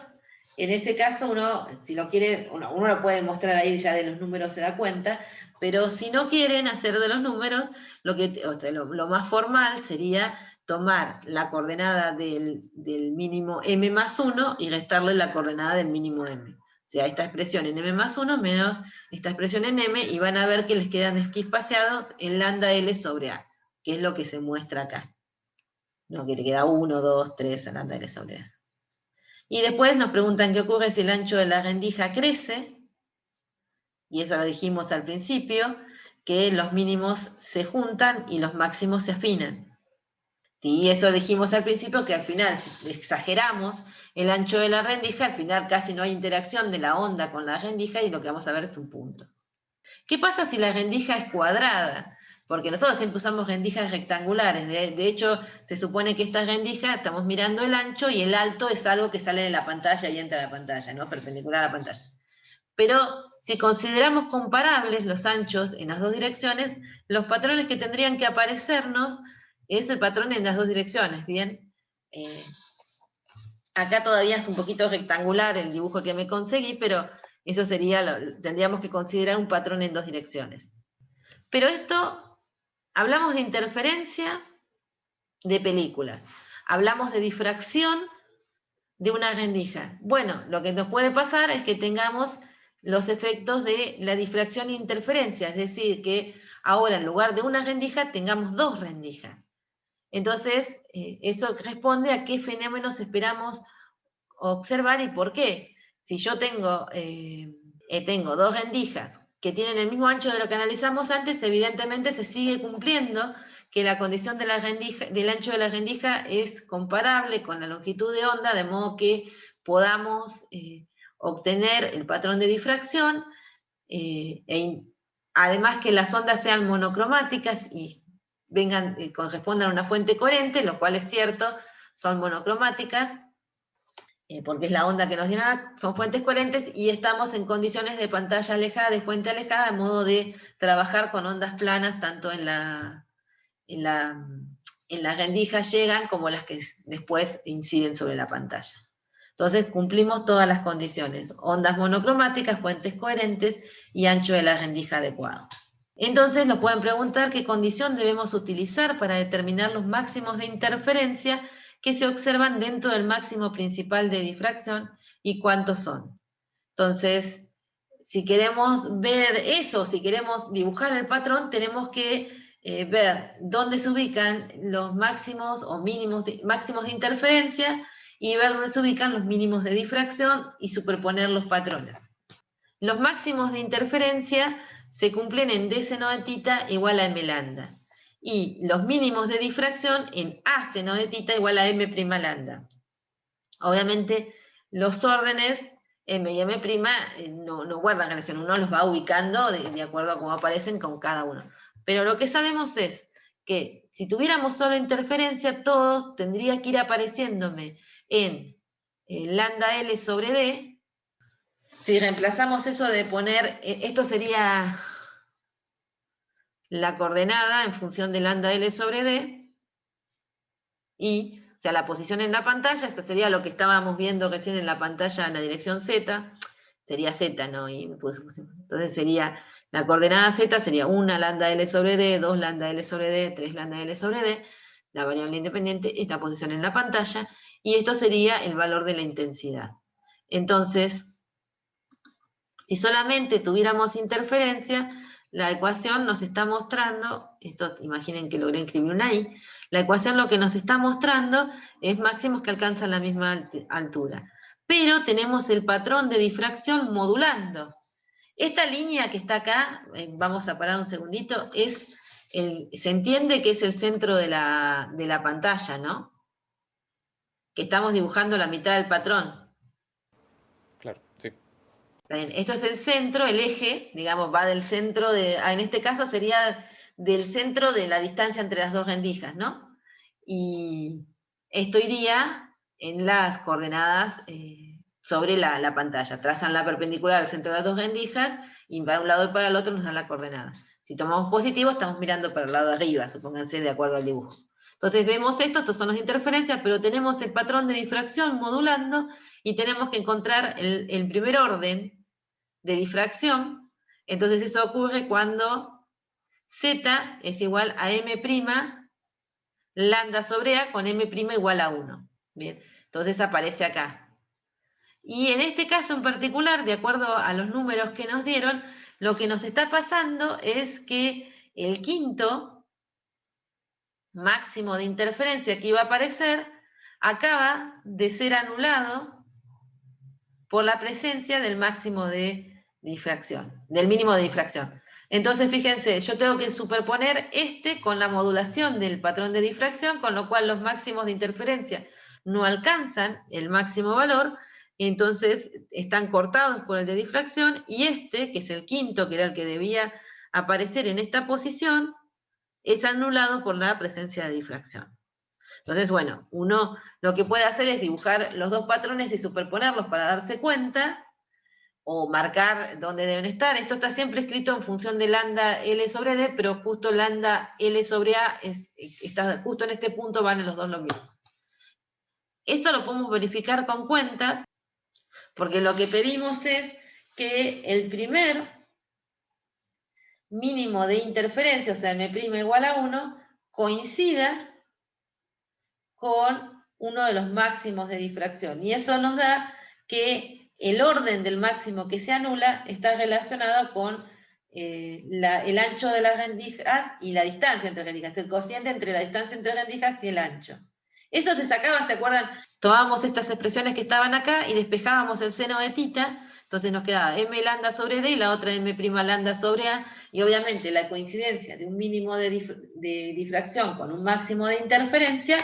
En ese caso, uno, si lo quiere, uno lo puede mostrar ahí, ya de los números se da cuenta, pero si no quieren hacer de los números, lo más formal sería tomar la coordenada del mínimo m más 1 y restarle la coordenada del mínimo m. O sea, esta expresión en m más 1 menos esta expresión en m, y van a ver que les quedan equiespaciados en lambda L sobre a, que es lo que se muestra acá. No, que te queda 1, 2, 3 a lambda L sobre a. Y después nos preguntan qué ocurre si el ancho de la rendija crece, y eso lo dijimos al principio, que los mínimos se juntan y los máximos se afinan. Y eso dijimos al principio, que al final, si exageramos el ancho de la rendija, al final casi no hay interacción de la onda con la rendija, y lo que vamos a ver es un punto. ¿Qué pasa si la rendija es cuadrada? porque nosotros siempre usamos rendijas rectangulares, de hecho se supone que esta rendija, estamos mirando el ancho y el alto es algo que sale de la pantalla y entra a la pantalla, ¿no? Perpendicular a la pantalla. Pero si consideramos comparables los anchos en las dos direcciones, los patrones que tendrían que aparecernos es el patrón en las dos direcciones, ¿bien? Acá todavía es un poquito rectangular el dibujo que me conseguí, pero eso sería, tendríamos que considerar un patrón en dos direcciones. Pero esto, hablamos de interferencia de películas, hablamos de difracción de una rendija. Bueno, lo que nos puede pasar es que tengamos los efectos de la difracción e interferencia, es decir, que ahora en lugar de una rendija tengamos dos rendijas. Entonces, eso responde a qué fenómenos esperamos observar y por qué. Si yo tengo dos rendijas que tienen el mismo ancho de lo que analizamos antes, evidentemente se sigue cumpliendo que la condición de la rendija, del ancho de la rendija es comparable con la longitud de onda, de modo que podamos obtener el patrón de difracción, además que las ondas sean monocromáticas y correspondan a una fuente coherente, lo cual es cierto, son monocromáticas, porque es la onda que nos dieron, son fuentes coherentes y estamos en condiciones de pantalla alejada, de fuente alejada, de modo de trabajar con ondas planas, tanto en la rendija llegan como las que después inciden sobre la pantalla. Entonces cumplimos todas las condiciones, ondas monocromáticas, fuentes coherentes y ancho de la rendija adecuado. Entonces nos pueden preguntar qué condición debemos utilizar para determinar los máximos de interferencia que se observan dentro del máximo principal de difracción y cuántos son. Entonces, si queremos ver eso, si queremos dibujar el patrón, tenemos que ver dónde se ubican los máximos o mínimos máximos de interferencia y ver dónde se ubican los mínimos de difracción y superponer los patrones. Los máximos de interferencia se cumplen en d seno de tita igual a m lambda. Y los mínimos de difracción en a seno de tita igual a m' lambda. Obviamente los órdenes m y m' no guardan relación, uno los va ubicando de acuerdo a cómo aparecen con cada uno. Pero lo que sabemos es que si tuviéramos solo interferencia, todo tendría que ir apareciéndome en lambda L sobre D. Si reemplazamos eso de poner, esto sería la coordenada en función de lambda L sobre D, y, o sea, la posición en la pantalla, esto sería lo que estábamos viendo recién en la pantalla en la dirección Z, sería Z, ¿no? Entonces sería, la coordenada Z sería 1 lambda L sobre D, 2 lambda L sobre D, 3 lambda L sobre D, la variable independiente, esta posición en la pantalla, y esto sería el valor de la intensidad. Entonces, si solamente tuviéramos interferencia, la ecuación nos está mostrando, esto imaginen que logré escribir una I, la ecuación lo que nos está mostrando es máximos que alcanzan la misma altura. Pero tenemos el patrón de difracción modulando. Esta línea que está acá, vamos a parar un segundito, se entiende que es el centro de la pantalla, ¿no? Que estamos dibujando la mitad del patrón. Claro, sí. Esto es el centro, el eje, digamos, va del centro en este caso sería del centro de la distancia entre las dos rendijas, ¿no? Y esto iría en las coordenadas sobre la pantalla. Trazan la perpendicular al centro de las dos rendijas y para un lado y para el otro nos dan la coordenada. Si tomamos positivo, estamos mirando para el lado de arriba, supónganse, de acuerdo al dibujo. Entonces vemos estos son las interferencias, pero tenemos el patrón de difracción modulando y tenemos que encontrar el primer orden de difracción. Entonces eso ocurre cuando Z es igual a M' lambda sobre A con M' igual a 1. Bien, entonces aparece acá. Y en este caso en particular, de acuerdo a los números que nos dieron, lo que nos está pasando es que el quinto máximo de interferencia que iba a aparecer acaba de ser anulado por la presencia del máximo de difracción, del mínimo de difracción. Entonces, fíjense, yo tengo que superponer con la modulación del patrón de difracción, con lo cual los máximos de interferencia no alcanzan el máximo valor, y entonces están cortados por el de difracción, y que es el quinto, que era el que debía aparecer en esta posición, es anulado por la presencia de difracción. Entonces, bueno, uno lo que puede hacer es dibujar los dos patrones y superponerlos para darse cuenta, o marcar dónde deben estar. Esto está siempre escrito en función de lambda L sobre D, pero justo lambda L sobre A está justo en este punto, van los dos lo mismo. Esto lo podemos verificar con cuentas, porque lo que pedimos es que el primer mínimo de interferencia, o sea, M' igual a 1, coincida con uno de los máximos de difracción. Y eso nos da que el orden del máximo que se anula está relacionado con el ancho de las rendijas y la distancia entre rendijas, el cociente entre la distancia entre rendijas y el ancho. Eso se sacaba, ¿se acuerdan? Tomábamos estas expresiones que estaban acá y despejábamos el seno de tita, entonces nos quedaba m lambda sobre d y la otra m' lambda sobre a, y obviamente la coincidencia de un mínimo de difracción con un máximo de interferencia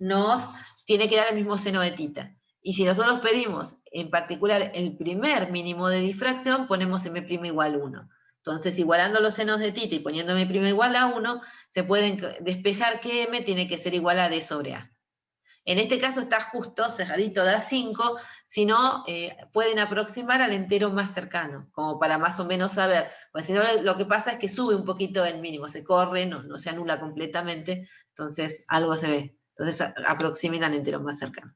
nos tiene que dar el mismo seno de tita. Y si nosotros pedimos, en particular, el primer mínimo de difracción, ponemos m' igual 1. Entonces, igualando los senos de tita y poniendo m' igual a 1, se pueden despejar que m tiene que ser igual a d sobre a. En este caso está justo, cerradito, da 5, si no, pueden aproximar al entero más cercano, como para más o menos saber, pues si no lo que pasa es que sube un poquito el mínimo, se corre, no se anula completamente, entonces algo se ve. Entonces aproximen al entero más cercano.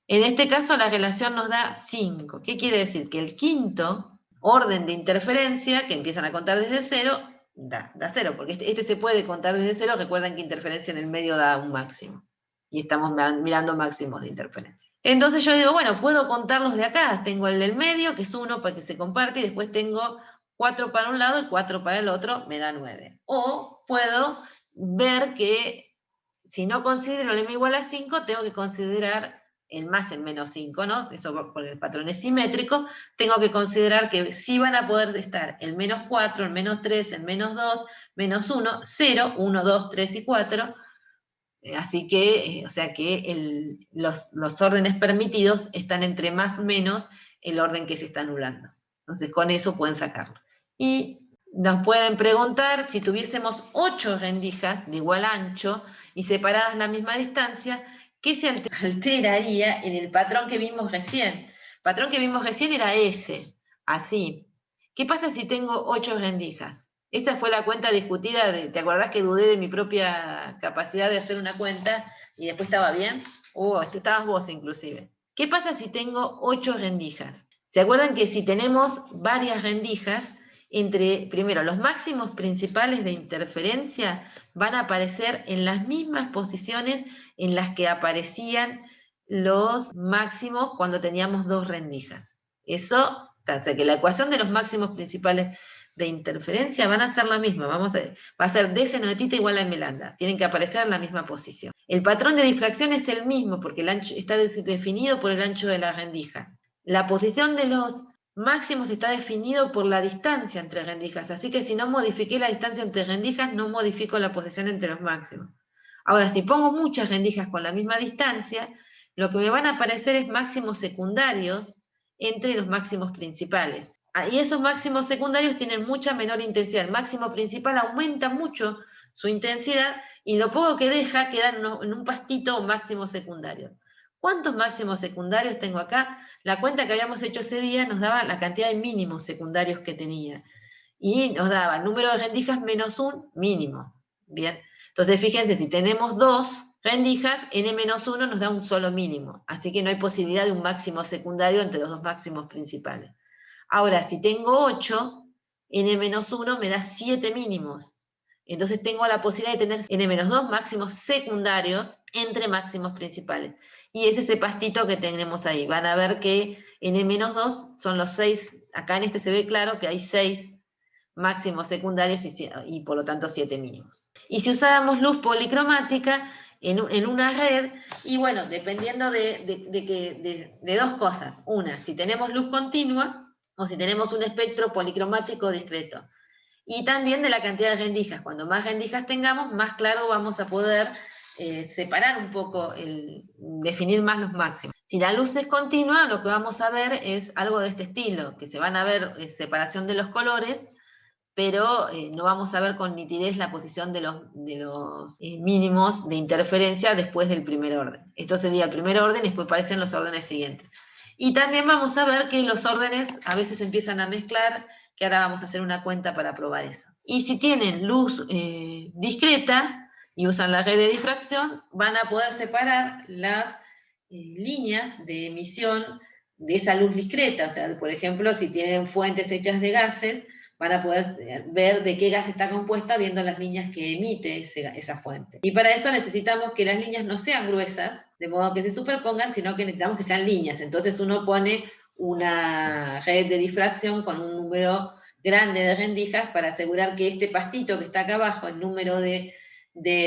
En este caso la relación nos da 5. ¿Qué quiere decir? Que el quinto orden de interferencia, que empiezan a contar desde 0, da 0, porque este se puede contar desde 0, recuerden que interferencia en el medio da un máximo. Y estamos mirando máximos de interferencia. Entonces yo digo, bueno, puedo contarlos de acá. Tengo el del medio, que es 1 para que se comparte, y después tengo 4 para un lado y 4 para el otro, me da 9. O puedo ver que si no considero el m igual a 5, tengo que considerar el más en menos 5, ¿no? Eso por el patrón es simétrico. Tengo que considerar que sí van a poder estar el menos 4, el menos 3, el menos 2, menos 1, 0, 1, 2, 3 y 4. Así que, o sea que los órdenes permitidos están entre más o menos el orden que se está anulando. Entonces con eso pueden sacarlo. Y nos pueden preguntar, si tuviésemos 8 rendijas de igual ancho y separadas la misma distancia, ¿qué se alteraría en el patrón que vimos recién? El patrón que vimos recién era ese, así. ¿Qué pasa si tengo 8 rendijas? Esa fue la cuenta discutida, ¿te acordás que dudé de mi propia capacidad de hacer una cuenta y después estaba bien? Estabas vos inclusive. ¿Qué pasa si tengo 8 rendijas? ¿Se acuerdan que si tenemos varias rendijas, primero, los máximos principales de interferencia van a aparecer en las mismas posiciones en las que aparecían los máximos cuando teníamos 2 rendijas? Eso, o sea que la ecuación de los máximos principales de interferencia van a ser la misma, va a ser d seno de tita igual a m lambda, tienen que aparecer en la misma posición. El patrón de difracción es el mismo porque el ancho está definido por el ancho de la rendija. La posición de los máximos está definido por la distancia entre rendijas, así que si no modifiqué la distancia entre rendijas, no modifico la posición entre los máximos. Ahora, si pongo muchas rendijas con la misma distancia, lo que me van a aparecer es máximos secundarios entre los máximos principales. Y esos máximos secundarios tienen mucha menor intensidad. El máximo principal aumenta mucho su intensidad y lo poco que deja queda en un pastito máximo secundario. ¿Cuántos máximos secundarios tengo acá? La cuenta que habíamos hecho ese día nos daba la cantidad de mínimos secundarios que tenía. Y nos daba el número de rendijas menos un mínimo. Bien. Entonces, fíjense, si tenemos 2 rendijas, n-1 nos da un solo mínimo. Así que no hay posibilidad de un máximo secundario entre los 2 máximos principales. Ahora, si tengo 8, n-1 me da 7 mínimos. Entonces tengo la posibilidad de tener n-2 máximos secundarios entre máximos principales. Y es ese pastito que tenemos ahí. Van a ver que n-2 son los 6, acá en este se ve claro que hay 6 máximos secundarios y por lo tanto 7 mínimos. Y si usáramos luz policromática en una red, y bueno, dependiendo de 2 cosas. Una, si tenemos luz continua, o si tenemos un espectro policromático discreto. Y también de la cantidad de rendijas. Cuando más rendijas tengamos, más claro vamos a poder separar un poco, definir más los máximos. Si la luz es continua, lo que vamos a ver es algo de este estilo, que se van a ver separación de los colores, pero no vamos a ver con nitidez la posición de los mínimos de interferencia después del primer orden. Esto sería el primer orden y después aparecen los órdenes siguientes. Y también vamos a ver que los órdenes a veces empiezan a mezclar, que ahora vamos a hacer una cuenta para probar eso. Y si tienen luz discreta y usan la red de difracción, van a poder separar las líneas de emisión de esa luz discreta. O sea, por ejemplo, si tienen fuentes hechas de gases, van a poder ver de qué gas está compuesta viendo las líneas que emite esa fuente. Y para eso necesitamos que las líneas no sean gruesas, de modo que se superpongan, sino que necesitamos que sean líneas. Entonces uno pone una red de difracción con un número grande de rendijas para asegurar que este pastito que está acá abajo, el número de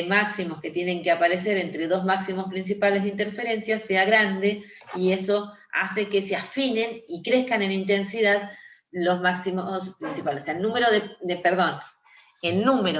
máximos que tienen que aparecer entre dos máximos principales de interferencia, sea grande, y eso hace que se afinen y crezcan en intensidad los máximos principales. O sea, el número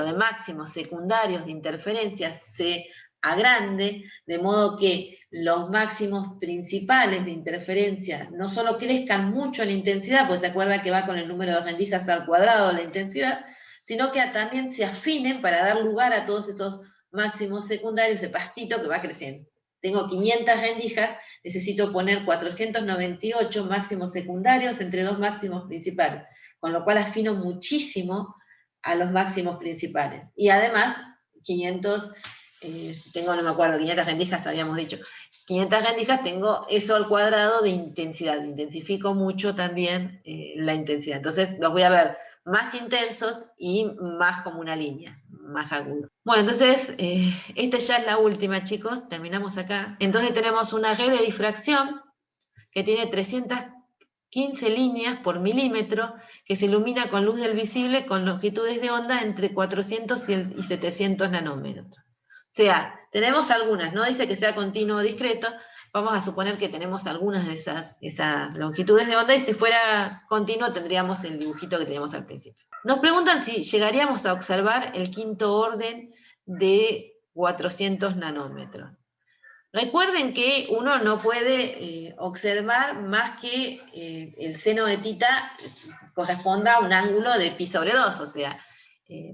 de máximos secundarios de interferencia se agrande, de modo que los máximos principales de interferencia no solo crezcan mucho en intensidad, pues se acuerda que va con el número de rendijas al cuadrado la intensidad, sino que también se afinen para dar lugar a todos esos máximos secundarios, ese pastito que va creciendo. Tengo 500 rendijas, necesito poner 498 máximos secundarios entre dos máximos principales, con lo cual afino muchísimo a los máximos principales. Y además, 500, no me acuerdo, 500 rendijas habíamos dicho. 500 rendijas tengo eso al cuadrado de intensidad, intensifico mucho también la intensidad. Entonces los voy a ver más intensos y más como una línea, más agudo. Bueno, entonces, esta ya es la última, chicos, terminamos acá. Entonces tenemos una red de difracción que tiene 315 líneas por milímetro, que se ilumina con luz del visible con longitudes de onda entre 400 y 700 nanómetros. O sea, tenemos algunas, no dice que sea continuo o discreto, vamos a suponer que tenemos algunas de esas longitudes de onda, y si fuera continuo tendríamos el dibujito que teníamos al principio. Nos preguntan si llegaríamos a observar el quinto orden de 400 nanómetros. Recuerden que uno no puede observar más que el seno de tita corresponda a un ángulo de pi sobre 2, o sea,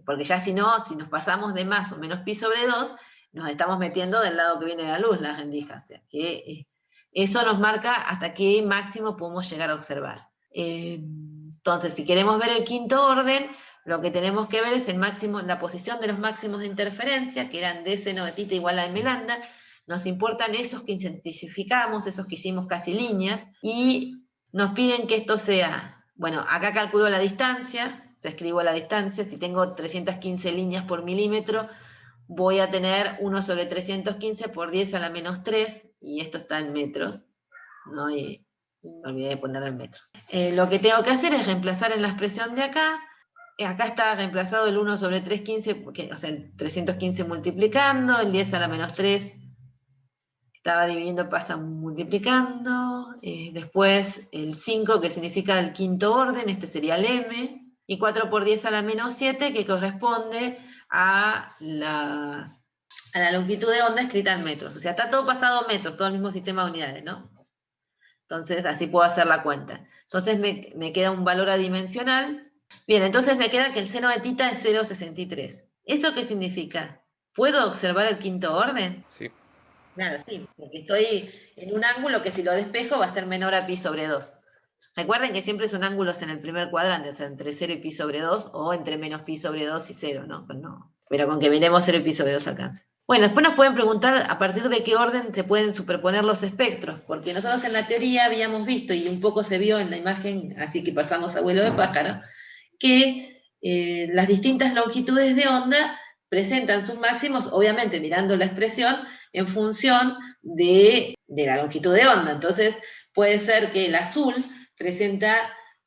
porque ya si nos pasamos de más o menos pi sobre 2, nos estamos metiendo del lado que viene la luz, las rendijas. O sea, que eso nos marca hasta qué máximo podemos llegar a observar. Entonces, si queremos ver el quinto orden, lo que tenemos que ver es la posición de los máximos de interferencia, que eran de seno de tita igual a m lambda. Nos importan esos que intensificamos, esos que hicimos casi líneas, y nos piden que esto sea, bueno, acá calculo la distancia, o sea, escribo la distancia, si tengo 315 líneas por milímetro, voy a tener 1 sobre 315 por 10 a la menos 3, y esto está en metros, ¿no? Y me olvidé de poner el metro. Lo que tengo que hacer es reemplazar en la expresión de acá. Acá está reemplazado el 1 sobre 315, o sea, el 315 multiplicando, el 10 a la menos 3 estaba dividiendo, pasa multiplicando, después el 5 que significa el quinto orden, este sería el m, y 4 por 10 a la menos 7 que corresponde a la longitud de onda escrita en metros. O sea, está todo pasado a metros, todo el mismo sistema de unidades, ¿no? Entonces, así puedo hacer la cuenta. Entonces me queda un valor adimensional. Bien, entonces me queda que el seno de tita es 0,63. ¿Eso qué significa? ¿Puedo observar el quinto orden? Sí. Nada, sí, porque estoy en un ángulo que si lo despejo va a ser menor a pi sobre 2. Recuerden que siempre son ángulos en el primer cuadrante, o sea, entre 0 y pi sobre 2, o entre menos pi sobre 2 y 0, ¿no? Pero con que miremos 0 y pi sobre 2 alcanza. Bueno, después nos pueden preguntar a partir de qué orden se pueden superponer los espectros, porque nosotros en la teoría habíamos visto, y un poco se vio en la imagen, así que pasamos a vuelo de pájaro, que las distintas longitudes de onda presentan sus máximos, obviamente mirando la expresión, en función de la longitud de onda. Entonces, puede ser que el azul presenta,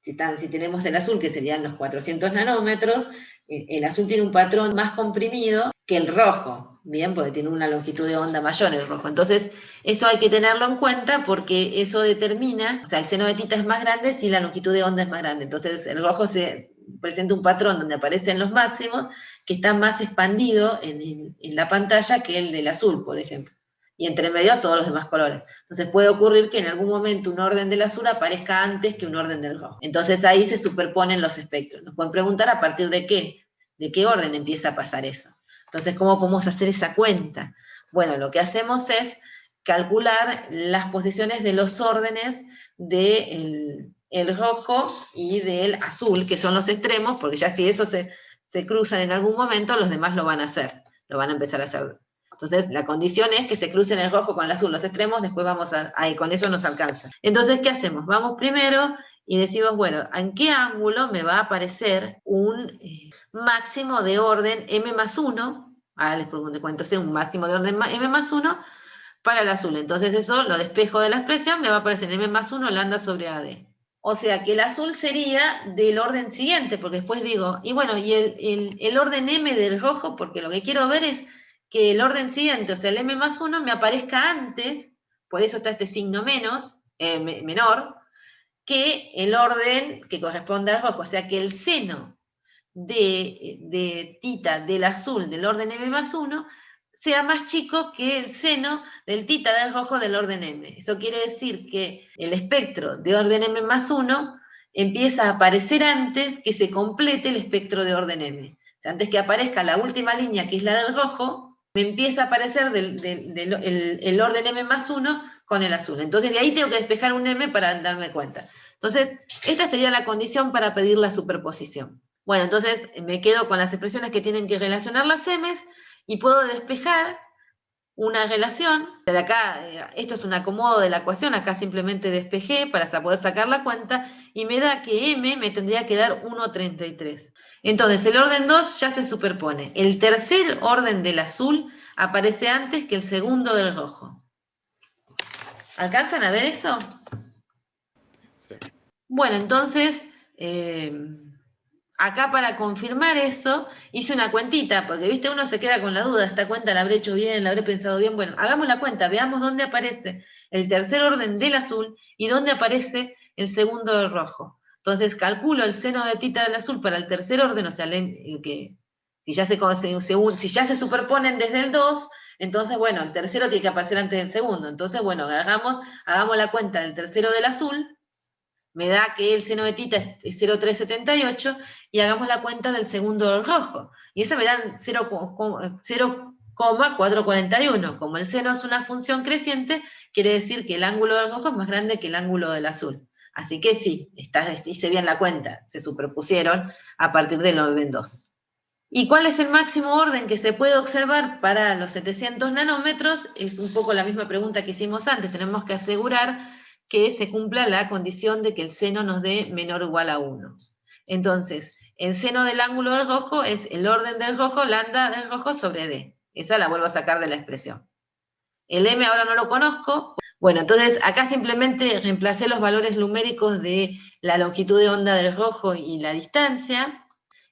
si tenemos el azul, que serían los 400 nanómetros, el azul tiene un patrón más comprimido que el rojo, ¿bien? Porque tiene una longitud de onda mayor el rojo. Entonces, eso hay que tenerlo en cuenta porque eso determina, o sea, el seno de tita es más grande si la longitud de onda es más grande. Entonces, el rojo se presenta un patrón donde aparecen los máximos que está más expandido en la pantalla que el del azul, por ejemplo. y entre medio todos los demás colores. Entonces puede ocurrir que en algún momento un orden del azul aparezca antes que un orden del rojo. Entonces ahí se superponen los espectros. Nos pueden preguntar a partir de qué orden empieza a pasar eso. Entonces, ¿cómo podemos hacer esa cuenta? Bueno, lo que hacemos es calcular las posiciones de los órdenes del rojo y del azul, que son los extremos, porque ya si esos se cruzan en algún momento, los demás lo van a hacer, lo van a empezar a hacer. Entonces, la condición es que se crucen el rojo con el azul, los extremos, después vamos con eso nos alcanza. Entonces, ¿qué hacemos? Vamos primero y decimos, bueno, ¿en qué ángulo me va a aparecer un máximo de orden m más 1? Les cuento, un máximo de orden m más 1 para el azul. Entonces eso lo despejo de la expresión, me va a aparecer m más 1 lambda sobre AD. O sea que el azul sería del orden siguiente, porque después digo, y bueno, y el orden m del rojo, porque lo que quiero ver es que el orden siguiente, o sea, el m más 1, me aparezca antes, por eso está este signo menor, que el orden que corresponde al rojo. O sea que el seno de tita del azul del orden m más 1 sea más chico que el seno del tita del rojo del orden m. Eso quiere decir que el espectro de orden m más 1 empieza a aparecer antes que se complete el espectro de orden m. O sea, antes que aparezca la última línea, que es la del rojo, me empieza a aparecer el orden m más 1 con el azul. Entonces de ahí tengo que despejar un m para darme cuenta. Entonces, esta sería la condición para pedir la superposición. Bueno, entonces me quedo con las expresiones que tienen que relacionar las m's y puedo despejar una relación. De acá, esto es un acomodo de la ecuación, acá simplemente despejé para poder sacar la cuenta y me da que m me tendría que dar 1,33. Entonces el orden 2 ya se superpone. El tercer orden del azul aparece antes que el segundo del rojo. ¿Alcanzan a ver eso? Sí. Bueno, entonces, acá para confirmar eso, hice una cuentita, porque viste, uno se queda con la duda, esta cuenta la habré hecho bien, la habré pensado bien. Bueno, hagamos la cuenta, veamos dónde aparece el tercer orden del azul y dónde aparece el segundo del rojo. Entonces calculo el seno de tita del azul para el tercer orden, o sea, si ya se superponen desde el 2, entonces, bueno, el tercero tiene que aparecer antes del segundo. Entonces, bueno, hagamos la cuenta del tercero del azul, me da que el seno de tita es 0,378, y hagamos la cuenta del segundo del rojo. Y esa me da 0,441. Como el seno es una función creciente, quiere decir que el ángulo del rojo es más grande que el ángulo del azul. Así que sí, hice bien la cuenta, se superpusieron a partir del orden 2. ¿Y cuál es el máximo orden que se puede observar para los 700 nanómetros? Es un poco la misma pregunta que hicimos antes. Tenemos que asegurar que se cumpla la condición de que el seno nos dé menor o igual a 1. Entonces, el seno del ángulo del rojo es el orden del rojo, lambda del rojo sobre d. Esa la vuelvo a sacar de la expresión. El m ahora no lo conozco. Bueno, entonces acá simplemente reemplacé los valores numéricos de la longitud de onda del rojo y la distancia,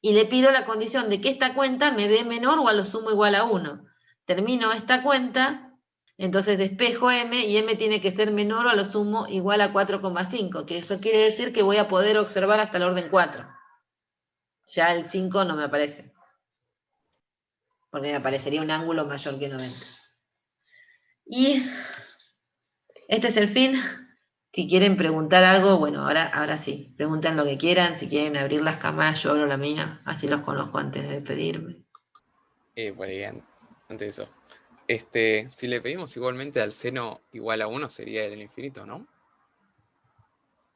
y le pido la condición de que esta cuenta me dé menor o a lo sumo igual a 1. Termino esta cuenta, entonces despejo m, y m tiene que ser menor o a lo sumo igual a 4,5, que eso quiere decir que voy a poder observar hasta el orden 4. Ya el 5 no me aparece, porque me aparecería un ángulo mayor que 90. Y este es el fin. Si quieren preguntar algo, bueno, ahora sí, pregunten lo que quieran. Si quieren abrir las cámaras, yo abro la mía, así los conozco antes de despedirme. Por ahí, antes de eso. Si le pedimos igualmente al seno igual a 1, sería el infinito, ¿no?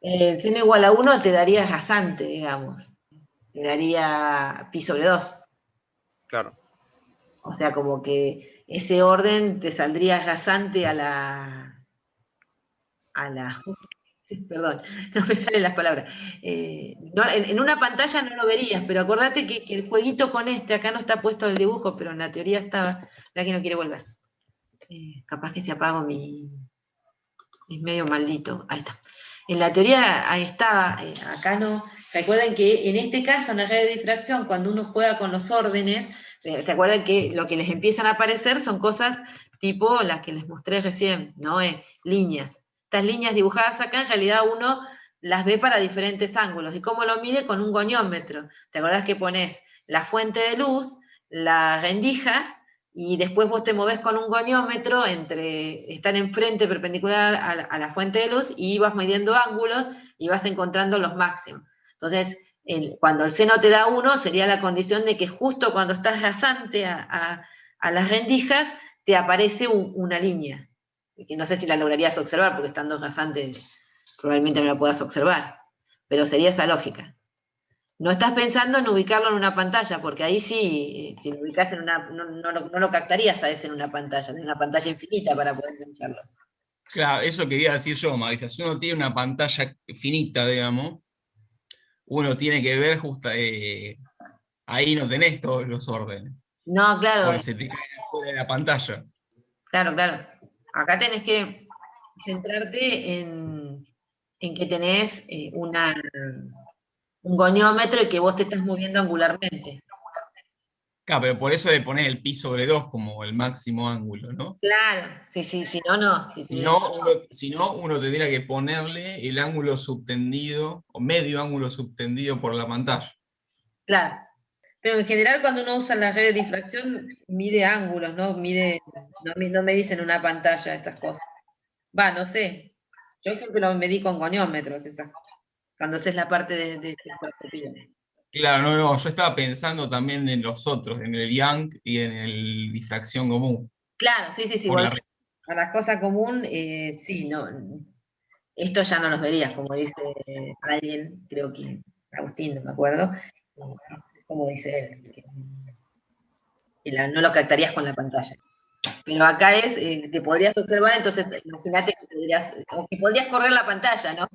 El seno igual a 1 te daría rasante, digamos. Te daría pi sobre 2. Claro. O sea, como que ese orden te saldría rasante a la... Perdón, no me salen las palabras. En una pantalla no lo verías, pero acordate que el jueguito con acá no está puesto el dibujo, pero en la teoría estaba. La que no quiere volver. Capaz que se apago es medio maldito. Ahí está. En la teoría ahí estaba, acá no. Recuerden que en este caso, en la red de difracción, cuando uno juega con los órdenes, ¿se acuerdan que lo que les empiezan a aparecer son cosas tipo las que les mostré recién, ¿no? Líneas. Estas líneas dibujadas acá, en realidad uno las ve para diferentes ángulos. ¿Y cómo lo mide? Con un goniómetro. ¿Te acordás que pones la fuente de luz, la rendija, y después vos te movés con un goniómetro están enfrente perpendicular a la fuente de luz y vas midiendo ángulos y vas encontrando los máximos. Entonces, cuando el seno te da 1, sería la condición de que justo cuando estás rasante a las rendijas, te aparece una línea, que no sé si la lograrías observar, porque estando rasante probablemente no la puedas observar, pero sería esa lógica. No estás pensando en ubicarlo en una pantalla, porque ahí sí, si lo ubicás en una, no lo captarías a ese en una pantalla infinita para poder engancharlo. Claro, eso quería decir yo, Marisa. Si uno tiene una pantalla finita, digamos, uno tiene que ver justo ahí no tenés todos los órdenes. No, claro. Porque se te cae fuera de la pantalla. Claro, claro. Acá tenés que centrarte en que tenés un goniómetro y que vos te estás moviendo angularmente. Claro, pero por eso le ponés el pi sobre 2 como el máximo ángulo, ¿no? Claro, sí, si no, no. Si no, uno tendría que ponerle el ángulo subtendido, o medio ángulo subtendido por la pantalla. Claro. Pero en general cuando uno usa la red de difracción, mide ángulos, ¿no? No me dicen una pantalla esas cosas. Va, no sé. Yo siempre lo medí con goniómetros, cuando haces la parte de espectroscopía. Claro, no, yo estaba pensando también en los otros, en el Young y en el difracción común. Claro, sí, Por la... a las cosas común, sí, no. Esto ya no los verías, como dice alguien, creo que Agustín, no me acuerdo, como dice él, que no lo captarías con la pantalla. Pero acá es que podrías observar, entonces imagínate que podrías correr la pantalla, ¿no?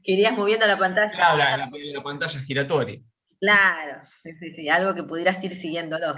Que irías moviendo la pantalla. Claro, la pantalla giratoria. Claro, sí, algo que pudieras ir siguiéndolo.